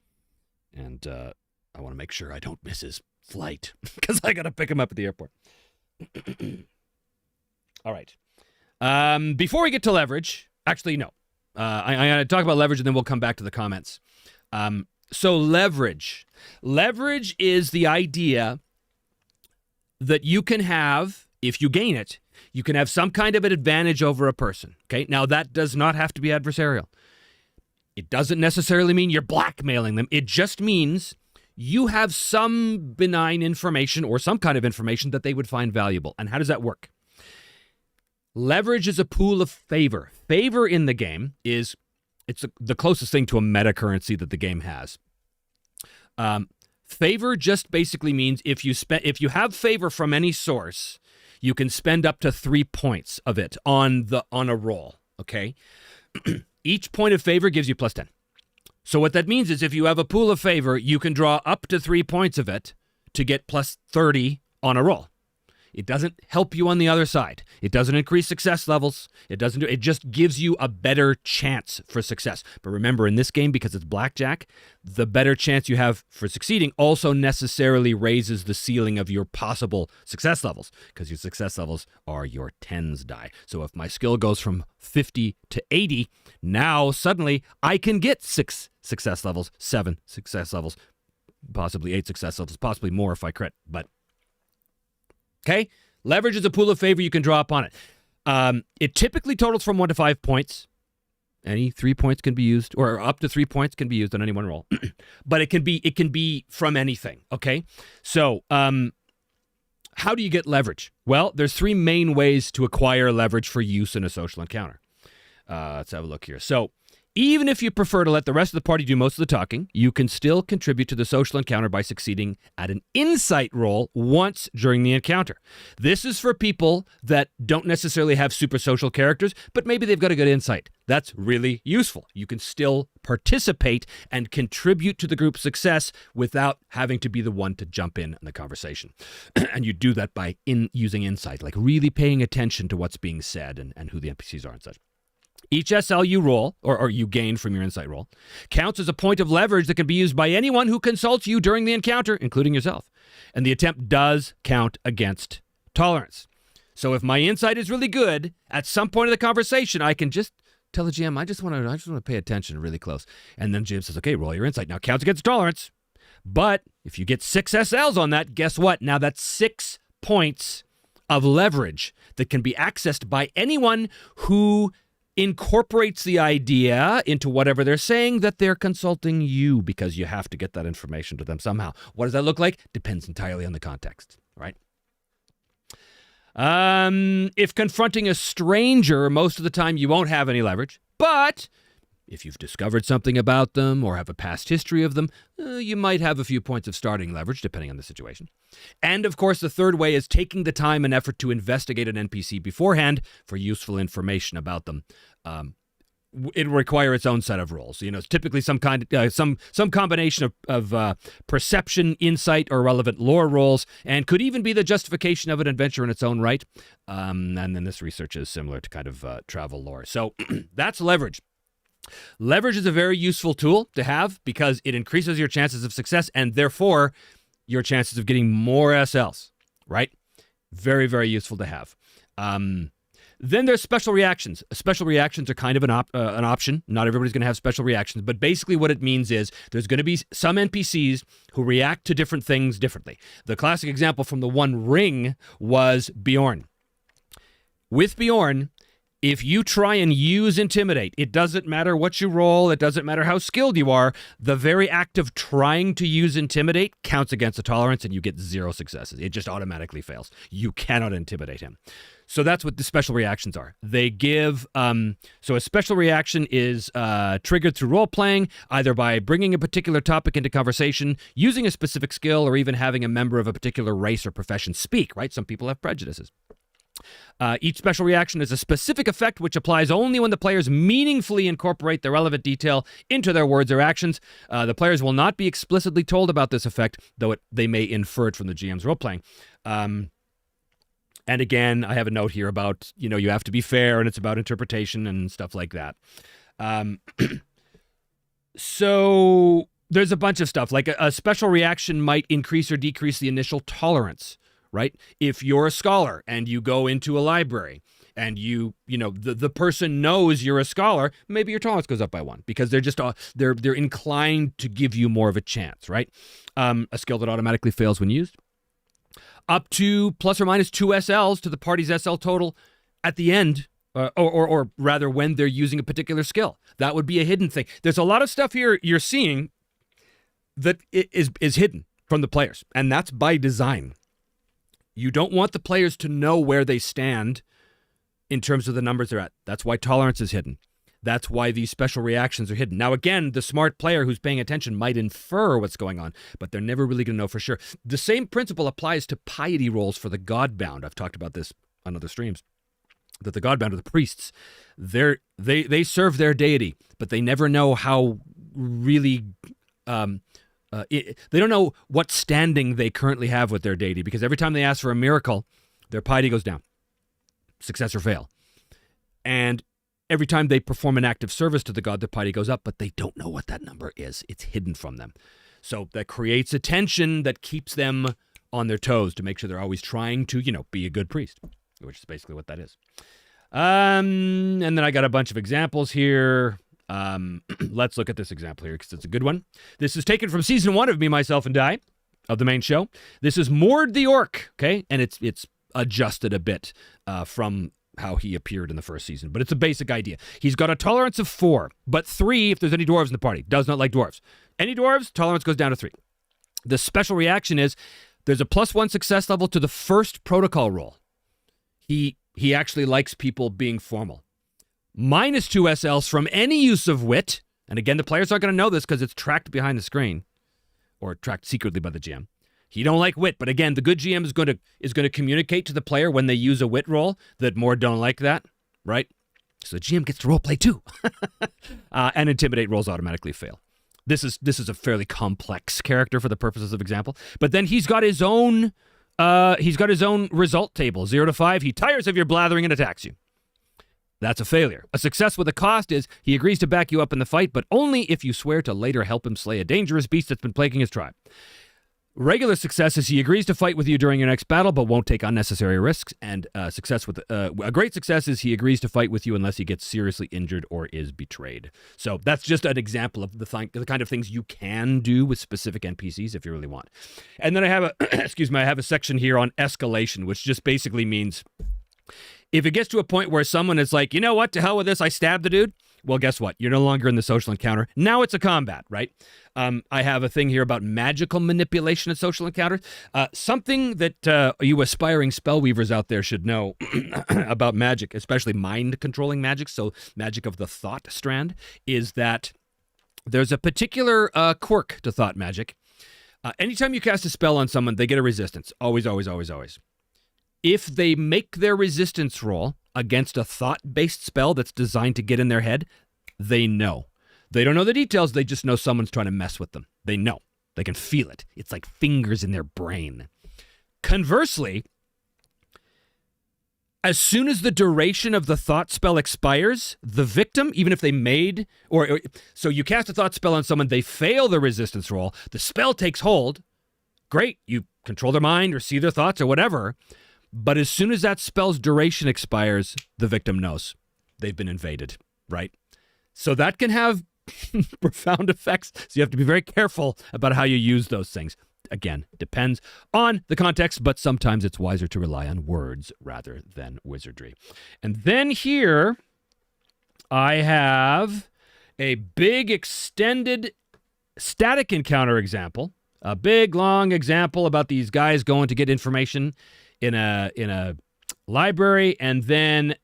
and I want to make sure I don't miss his flight because I got to pick him up at the airport. All right. Before we get to leverage, actually, no. I'm going to talk about leverage and then we'll come back to the comments. So leverage. Leverage is the idea that you can have, if you gain it, you can have some kind of an advantage over a person. Okay. Now that does not have to be adversarial. It doesn't necessarily mean you're blackmailing them. It just means you have some benign information or some kind of information that they would find valuable. And how does that work? Leverage is a pool of favor. Favor in the game it's the closest thing to a meta currency that the game has. Favor just basically means if you have favor from any source, you can spend up to 3 points of it on a roll. Okay, each point of favor gives you plus 10. So what that means is if you have a pool of favor, you can draw up to 3 points of it to get plus 30 on a roll. It doesn't help you on the other side. It doesn't increase success levels. It just gives you a better chance for success. But remember, in this game, because it's blackjack, the better chance you have for succeeding also necessarily raises the ceiling of your possible success levels, because your success levels are your tens die. So if my skill goes from 50 to 80, now suddenly I can get 6 success levels, 7 success levels, possibly 8 success levels, possibly more if I crit, but okay, leverage is a pool of favor you can draw upon it. It typically totals from 1 to 5 points. Any 3 points can be used, or up to 3 points can be used on any one roll. But it can be from anything. Okay, so how do you get leverage? Well, there's 3 main ways to acquire leverage for use in a social encounter. Let's have a look here. So even if you prefer to let the rest of the party do most of the talking, you can still contribute to the social encounter by succeeding at an insight roll once during the encounter. This is for people that don't necessarily have super social characters, but maybe they've got a good insight. That's really useful. You can still participate and contribute to the group's success without having to be the one to jump in the conversation. And you do that by using insight, like really paying attention to what's being said and who the NPCs are and such. Each SL you roll, or you gain from your insight roll, counts as a point of leverage that can be used by anyone who consults you during the encounter, including yourself. And the attempt does count against tolerance. So if my insight is really good, at some point of the conversation, I can just tell the GM, I just want to pay attention really close. And then GM says, okay, roll your insight. Now counts against tolerance. But if you get 6 SLs on that, guess what? Now that's 6 points of leverage that can be accessed by anyone who incorporates the idea into whatever they're saying that they're consulting you, because you have to get that information to them somehow. What does that look like? Depends entirely on the context, right? If confronting a stranger, most of the time you won't have any leverage, but if you've discovered something about them or have a past history of them, you might have a few points of starting leverage, depending on the situation. And, of course, the third way is taking the time and effort to investigate an NPC beforehand for useful information about them. It will require its own set of roles. It's typically some combination of perception, insight, or relevant lore roles, and could even be the justification of an adventure in its own right. And then this research is similar to kind of travel lore. So that's leverage. Leverage is a very useful tool to have because it increases your chances of success and therefore your chances of getting more SLs, right? Very, very useful to have. Then there's special reactions. Special reactions are kind of an option. Not everybody's going to have special reactions, but basically what it means is there's going to be some NPCs who react to different things differently. The classic example from the One Ring was Bjorn. With Bjorn, if you try and use Intimidate, it doesn't matter what you roll, it doesn't matter how skilled you are, the very act of trying to use Intimidate counts against the tolerance and you get 0 successes. It just automatically fails. You cannot intimidate him. So that's what the special reactions are. They give, so a special reaction is triggered through role-playing, either by bringing a particular topic into conversation, using a specific skill, or even having a member of a particular race or profession speak, right? Some people have prejudices. Each special reaction is a specific effect which applies only when the players meaningfully incorporate the relevant detail into their words or actions. The players will not be explicitly told about this effect, though they may infer it from the GM's role-playing. And again, I have a note here about, you have to be fair, and it's about interpretation and stuff like that. So there's a bunch of stuff. Like a special reaction might increase or decrease the initial tolerance. Right? If you're a scholar and you go into a library and the person knows you're a scholar, maybe your tolerance goes up by 1 because they're just they're inclined to give you more of a chance, right? A skill that automatically fails when used. Up to plus or minus 2 SLs to the party's SL total at the end, or rather when they're using a particular skill. That would be a hidden thing. There's a lot of stuff here you're seeing that is hidden from the players, and that's by design. You don't want the players to know where they stand in terms of the numbers they're at. That's why tolerance is hidden. That's why these special reactions are hidden. Now, again, the smart player who's paying attention might infer what's going on, but they're never really going to know for sure. The same principle applies to piety rolls for the Godbound. I've talked about this on other streams, that the Godbound are the priests. They serve their deity, but they never know how really... they don't know what standing they currently have with their deity, because every time they ask for a miracle, their piety goes down. Success or fail. And every time they perform an act of service to the god, their piety goes up, but they don't know what that number is. It's hidden from them. So that creates a tension that keeps them on their toes to make sure they're always trying to, be a good priest, which is basically what that is. And then I got a bunch of examples here. Let's look at this example here because it's a good one. This is taken from season 1 of Me, Myself, and Die of the main show. This is Mord the Orc, okay? And it's adjusted a bit from how he appeared in the first season, but it's a basic idea. He's got a tolerance of 4, but 3 if there's any dwarves in the party. Does not like dwarves. Any dwarves, tolerance goes down to 3. The special reaction is there's a +1 success level to the first protocol roll. He actually likes people being formal. -2 SLs from any use of wit, and again, the players aren't going to know this because it's tracked behind the screen, or tracked secretly by the GM. He don't like wit, but again, the good GM is going to communicate to the player when they use a wit roll that more don't like that, right? So the GM gets to roleplay too, and intimidate rolls automatically fail. This is a fairly complex character for the purposes of example, but then he's got his own result table, 0 to 5. He tires of your blathering and attacks you. That's a failure. A success with a cost is he agrees to back you up in the fight, but only if you swear to later help him slay a dangerous beast that's been plaguing his tribe. Regular success is he agrees to fight with you during your next battle, but won't take unnecessary risks. And a great success is he agrees to fight with you unless he gets seriously injured or is betrayed. So that's just an example of the kind of things you can do with specific NPCs if you really want. And then I have I have a section here on escalation, which just basically means if it gets to a point where someone is like, you know what, to hell with this, I stabbed the dude. Well, guess what? You're no longer in the social encounter. Now it's a combat, right? I have a thing here about magical manipulation at social encounters. Something that you aspiring spellweavers out there should know about magic, especially mind-controlling magic, so magic of the thought strand, is that there's a particular quirk to thought magic. Anytime you cast a spell on someone, they get a resistance. Always, always, always, always. If they make their resistance roll against a thought-based spell that's designed to get in their head, they know. They don't know the details, they just know someone's trying to mess with them. They know. They can feel it. It's like fingers in their brain. Conversely, as soon as the duration of the thought spell expires, the victim, even if they so you cast a thought spell on someone, they fail the resistance roll, the spell takes hold, great, you control their mind or see their thoughts or whatever. But as soon as that spell's duration expires, the victim knows they've been invaded, right? So that can have profound effects. So you have to be very careful about how you use those things. Again, depends on the context, but sometimes it's wiser to rely on words rather than wizardry. And then here, I have a big extended static encounter example. A big, long example about these guys going to get information in a library, and then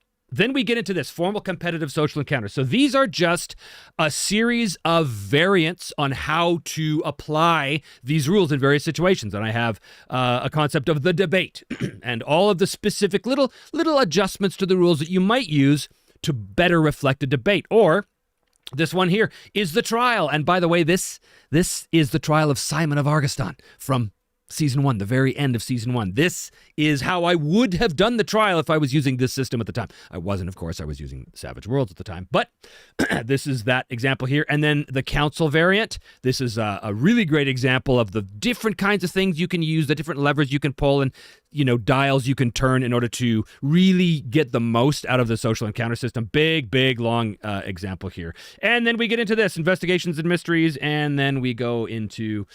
we get into this formal competitive social encounter. So these are just a series of variants on how to apply these rules in various situations. And I have a concept of the debate and all of the specific little adjustments to the rules that you might use to better reflect a debate. Or this one here is the trial. And by the way, this is the trial of Simon of Argostan from Season 1, the very end of Season 1. This is how I would have done the trial if I was using this system at the time. I wasn't, of course. I was using Savage Worlds at the time. But this is that example here. And then the council variant. This is a really great example of the different kinds of things you can use, the different levers you can pull, and dials you can turn in order to really get the most out of the social encounter system. Big, long example here. And then we get into this, investigations and mysteries, and then we go into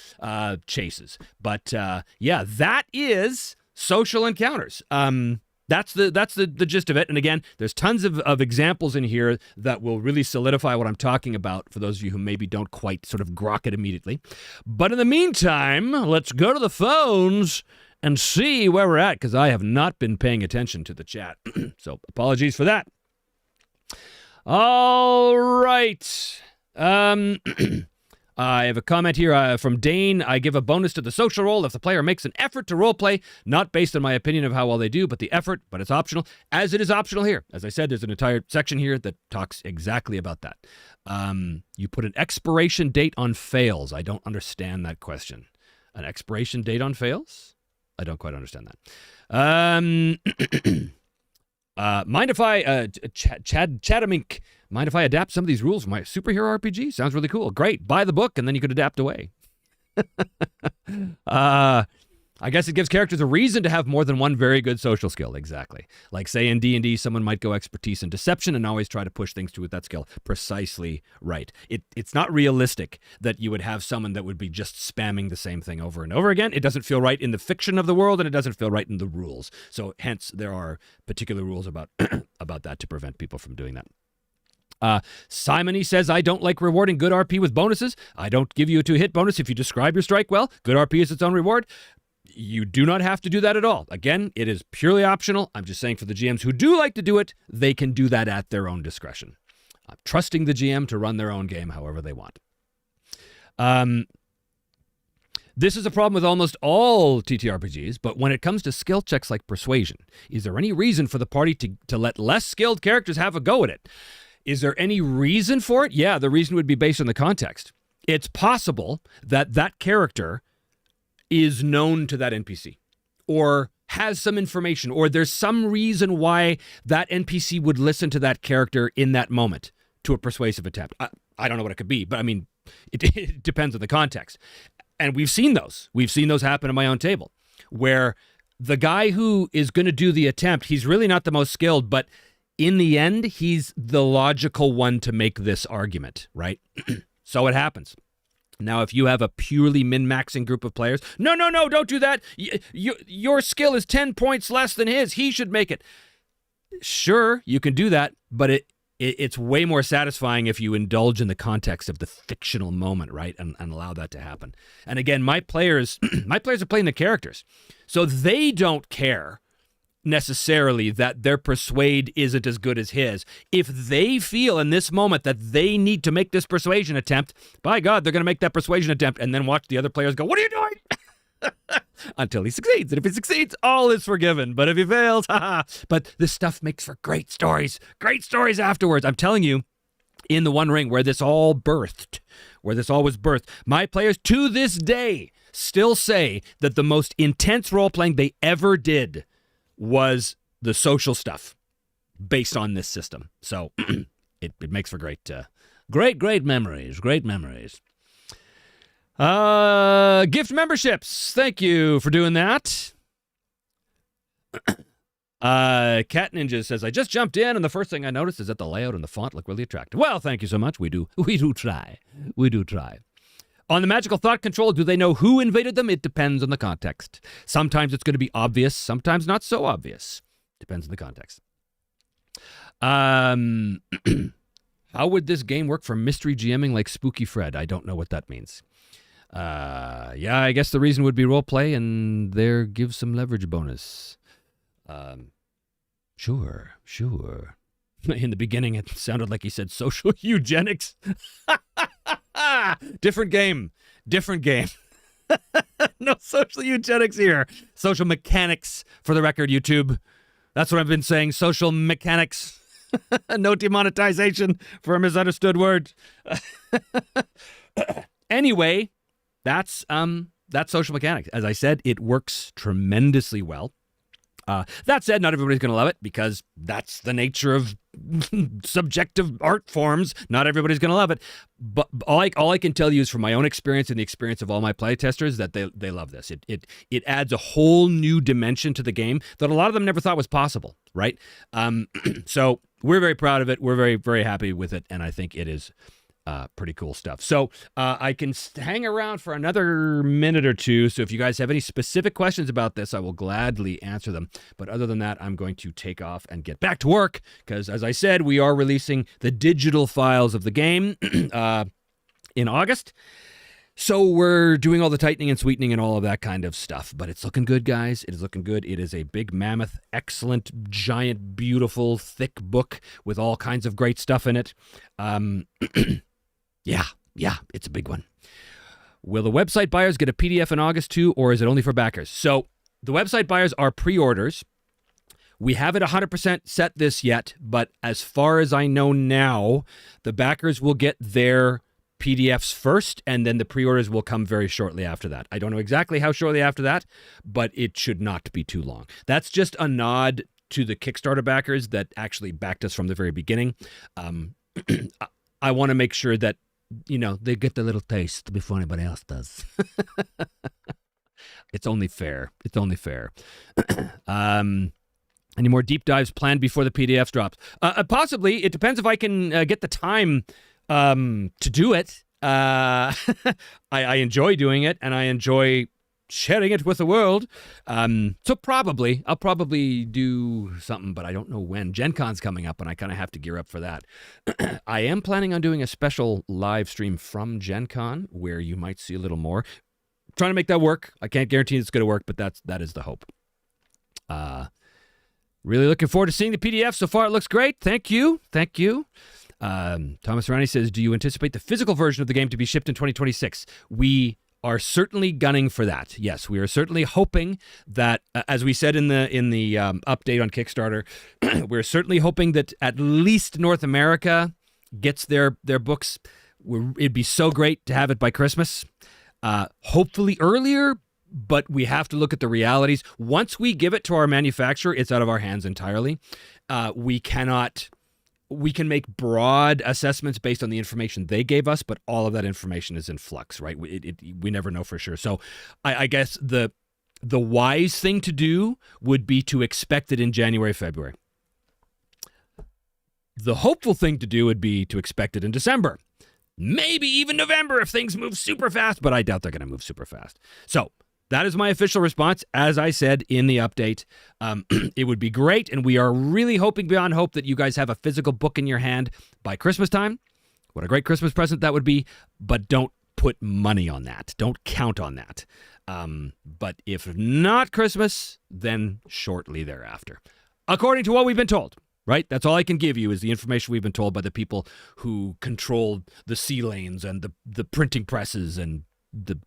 chases. But yeah, that is social encounters. That's the gist of it. And again, there's tons of examples in here that will really solidify what I'm talking about for those of you who maybe don't quite sort of grok it immediately. But in the meantime, let's go to the phones and see where we're at, because I have not been paying attention to the chat. So apologies for that. All right. I have a comment here from Dane. I give a bonus to the social role if the player makes an effort to roleplay, not based on my opinion of how well they do, but the effort, but it's optional, as it is optional here. As I said, there's an entire section here that talks exactly about that. You put an expiration date on fails. I don't understand that question. An expiration date on fails? I don't quite understand that. Mind if I, Chadamink, mind if I adapt some of these rules for my superhero RPG? Sounds really cool. Great. Buy the book and then you could adapt away. I guess it gives characters a reason to have more than one very good social skill. Exactly. Like, say, in D&D, someone might go expertise in deception and always try to push things to with that skill. Precisely right. It's not realistic that you would have someone that would be just spamming the same thing over and over again. It doesn't feel right in the fiction of the world, and it doesn't feel right in the rules. So, hence, there are particular rules about about that to prevent people from doing that. Simon, he says, I don't like rewarding good RP with bonuses. I don't give you a 2-hit bonus if you describe your strike well. Good RP is its own reward. You do not have to do that at all. Again, it is purely optional. I'm just saying for the GMs who do like to do it, they can do that at their own discretion. I'm trusting the GM to run their own game however they want. This is a problem with almost all TTRPGs, but when it comes to skill checks like persuasion, is there any reason for the party to let less skilled characters have a go at it? Is there any reason for it? Yeah, the reason would be based on the context. It's possible that that character is known to that NPC or has some information, or there's some reason why that NPC would listen to that character in that moment to a persuasive attempt. I don't know what it could be, but I mean, it depends on the context. And we've seen those. We've seen those happen at my own table where the guy who is going to do the attempt, he's really not the most skilled, but in the end, he's the logical one to make this argument, right? So it happens. Now, if you have a purely min-maxing group of players, no, don't do that. Your skill is 10 points less than his. He should make it. Sure, you can do that, but it's way more satisfying if you indulge in the context of the fictional moment, right, and allow that to happen. And again, my players are playing the characters, so they don't care necessarily that their persuade isn't as good as his. If they feel in this moment that they need to make this persuasion attempt, by God, they're going to make that persuasion attempt and then watch the other players go, what are you doing? Until he succeeds. And if he succeeds, all is forgiven. But if he fails, haha. But this stuff makes for great stories afterwards. I'm telling you, in the One Ring where this all was birthed, my players to this day still say that the most intense role-playing they ever did was the social stuff based on this system. So it makes for great memories. Gift memberships. Thank you for doing that. Cat Ninja says, I just jumped in and the first thing I noticed is that the layout and the font look really attractive. Well, thank you so much. We do try. On the magical thought control, do they know who invaded them? It depends on the context. Sometimes it's going to be obvious, sometimes not so obvious. Depends on the context. How would this game work for mystery GMing like Spooky Fred? I don't know what that means. Yeah, I guess the reason would be roleplay and there give some leverage bonus. Sure. In the beginning, it sounded like he said social eugenics. Different game. No social eugenics here. Social mechanics, for the record, YouTube. That's what I've been saying. Social mechanics. No demonetization for a misunderstood word. Anyway, that's social mechanics. As I said, it works tremendously well. That said, not everybody's going to love it because that's the nature of subjective art forms. Not everybody's going to love it. But all I can tell you is from my own experience and the experience of all my playtesters that they love this. It adds a whole new dimension to the game that a lot of them never thought was possible, right? So we're very proud of it. We're very, very happy with it. And I think it is Pretty cool stuff. So I can hang around for another minute or two. So if you guys have any specific questions about this, I will gladly answer them. But other than that, I'm going to take off and get back to work because, as I said, we are releasing the digital files of the game in August. So we're doing all the tightening and sweetening and all of that kind of stuff. But it's looking good, guys. It is looking good. It is a big, mammoth, excellent, giant, beautiful, thick book with all kinds of great stuff in it. Yeah, it's a big one. Will the website buyers get a PDF in August too, or is it only for backers? So the website buyers are pre-orders. We haven't 100% set this yet, but as far as I know now, the backers will get their PDFs first, and then the pre-orders will come very shortly after that. I don't know exactly how shortly after that, but it should not be too long. That's just a nod to the Kickstarter backers that actually backed us from the very beginning. I want to make sure that, you know, they get the little taste before anybody else does. It's only fair. It's only fair. Any more deep dives planned before the PDFs drops? Possibly. It depends if I can get the time to do it. I enjoy doing it, and I enjoy sharing it with the world. So probably, I'll probably do something, but I don't know when. Gen Con's coming up, and I kind of have to gear up for that. I am planning on doing a special live stream from Gen Con where you might see a little more. Trying to make that work. I can't guarantee it's going to work, but that is the hope. Really looking forward to seeing the PDF. So far, it looks great. Thank you. Thank you. Thomas Rani says, do you anticipate the physical version of the game to be shipped in 2026? We are certainly gunning for that. Yes, we are certainly hoping that, as we said in the update on Kickstarter, we're certainly hoping that at least North America gets their books. It'd be so great to have it by Christmas. Hopefully earlier, but we have to look at the realities. Once we give it to our manufacturer, it's out of our hands entirely. We can make broad assessments based on the information they gave us, but all of that information is in flux, right? We never know for sure. So I guess the wise thing to do would be to expect it in January, February. The hopeful thing to do would be to expect it in December. Maybe even November if things move super fast, but I doubt they're going to move super fast. So that is my official response. As I said in the update, it would be great, and we are really hoping beyond hope that you guys have a physical book in your hand by Christmas time. What a great Christmas present that would be, but don't put money on that. Don't count on that. But if not Christmas, then shortly thereafter. According to what we've been told, right? That's all I can give you is the information we've been told by the people who controlled the sea lanes and the printing presses and the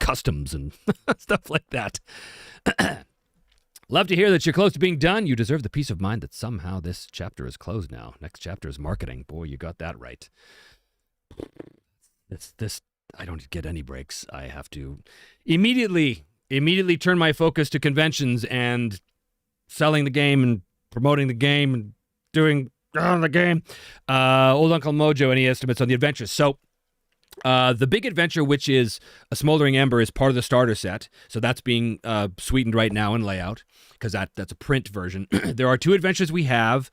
customs and stuff like that. Love to hear that you're close to being done. You deserve the peace of mind that somehow this chapter is closed now. Next chapter is marketing. Boy, you got that right. This I don't get any breaks. I have to immediately turn my focus to conventions and selling the game and promoting the game and doing the game. Old Uncle Mojo, any estimates on the adventures? So the big adventure, which is A Smoldering Ember, is part of the starter set. So that's being sweetened right now in layout because that's a print version. There are two adventures we have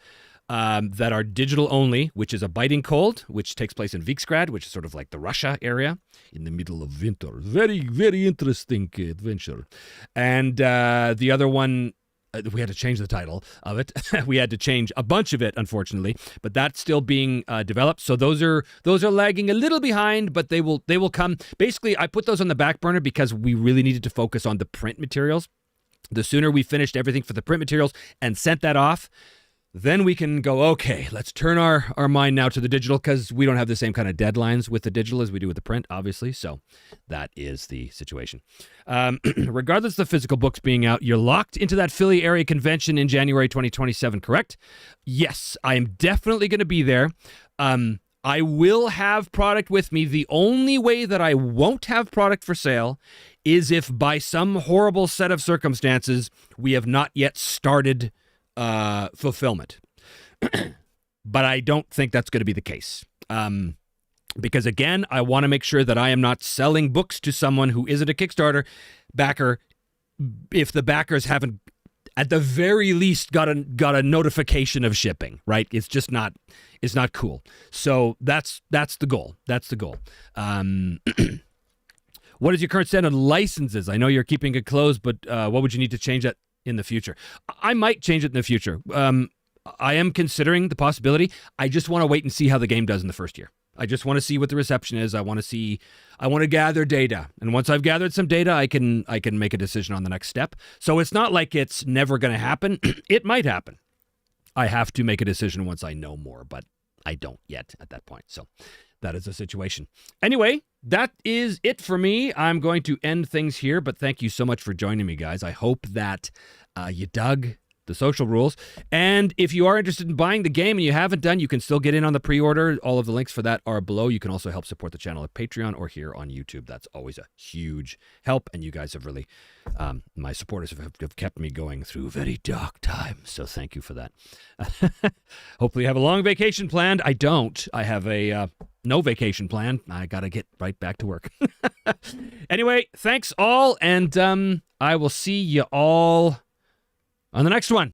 that are digital only, which is A Biting Cold, which takes place in Viksgrad, which is sort of like the Russia area in the middle of winter. Very, very interesting adventure. And the other one, we had to change the title of it. We had to change a bunch of it, unfortunately, but that's still being developed. So those are lagging a little behind, but they will come. Basically, I put those on the back burner because we really needed to focus on the print materials. The sooner we finished everything for the print materials and sent that off, then we can go, okay, let's turn our mind now to the digital because we don't have the same kind of deadlines with the digital as we do with the print, obviously. So that is the situation. Regardless of the physical books being out, you're locked into that Philly area convention in January 2027, correct? Yes, I am definitely going to be there. I will have product with me. The only way that I won't have product for sale is if by some horrible set of circumstances we have not yet started fulfillment. But I don't think that's going to be the case. Because again, I want to make sure that I am not selling books to someone who isn't a Kickstarter backer if the backers haven't at the very least got a notification of shipping, right? It's just not is not cool. So that's the goal. That's the goal. What is your current stand on licenses? I know you're keeping it closed, but what would you need to change that in the future? I might change it in the future. I am considering the possibility. I just want to wait and see how the game does in the first year. I just want to see what the reception is. I want to gather data. And once I've gathered some data, I can make a decision on the next step. So it's not like it's never going to happen. It might happen. I have to make a decision once I know more, but I don't yet at that point. So that is the situation. Anyway, that is it for me. I'm going to end things here, but thank you so much for joining me, guys. I hope that you dug the social rules. And if you are interested in buying the game and you haven't done, you can still get in on the pre-order. All of the links for that are below. You can also help support the channel at Patreon or here on YouTube. That's always a huge help. And you guys have really, my supporters have kept me going through very dark times. So thank you for that. Hopefully you have a long vacation planned. I don't. I have a no vacation plan. I got to get right back to work. Anyway, thanks all. And I will see you all on the next one.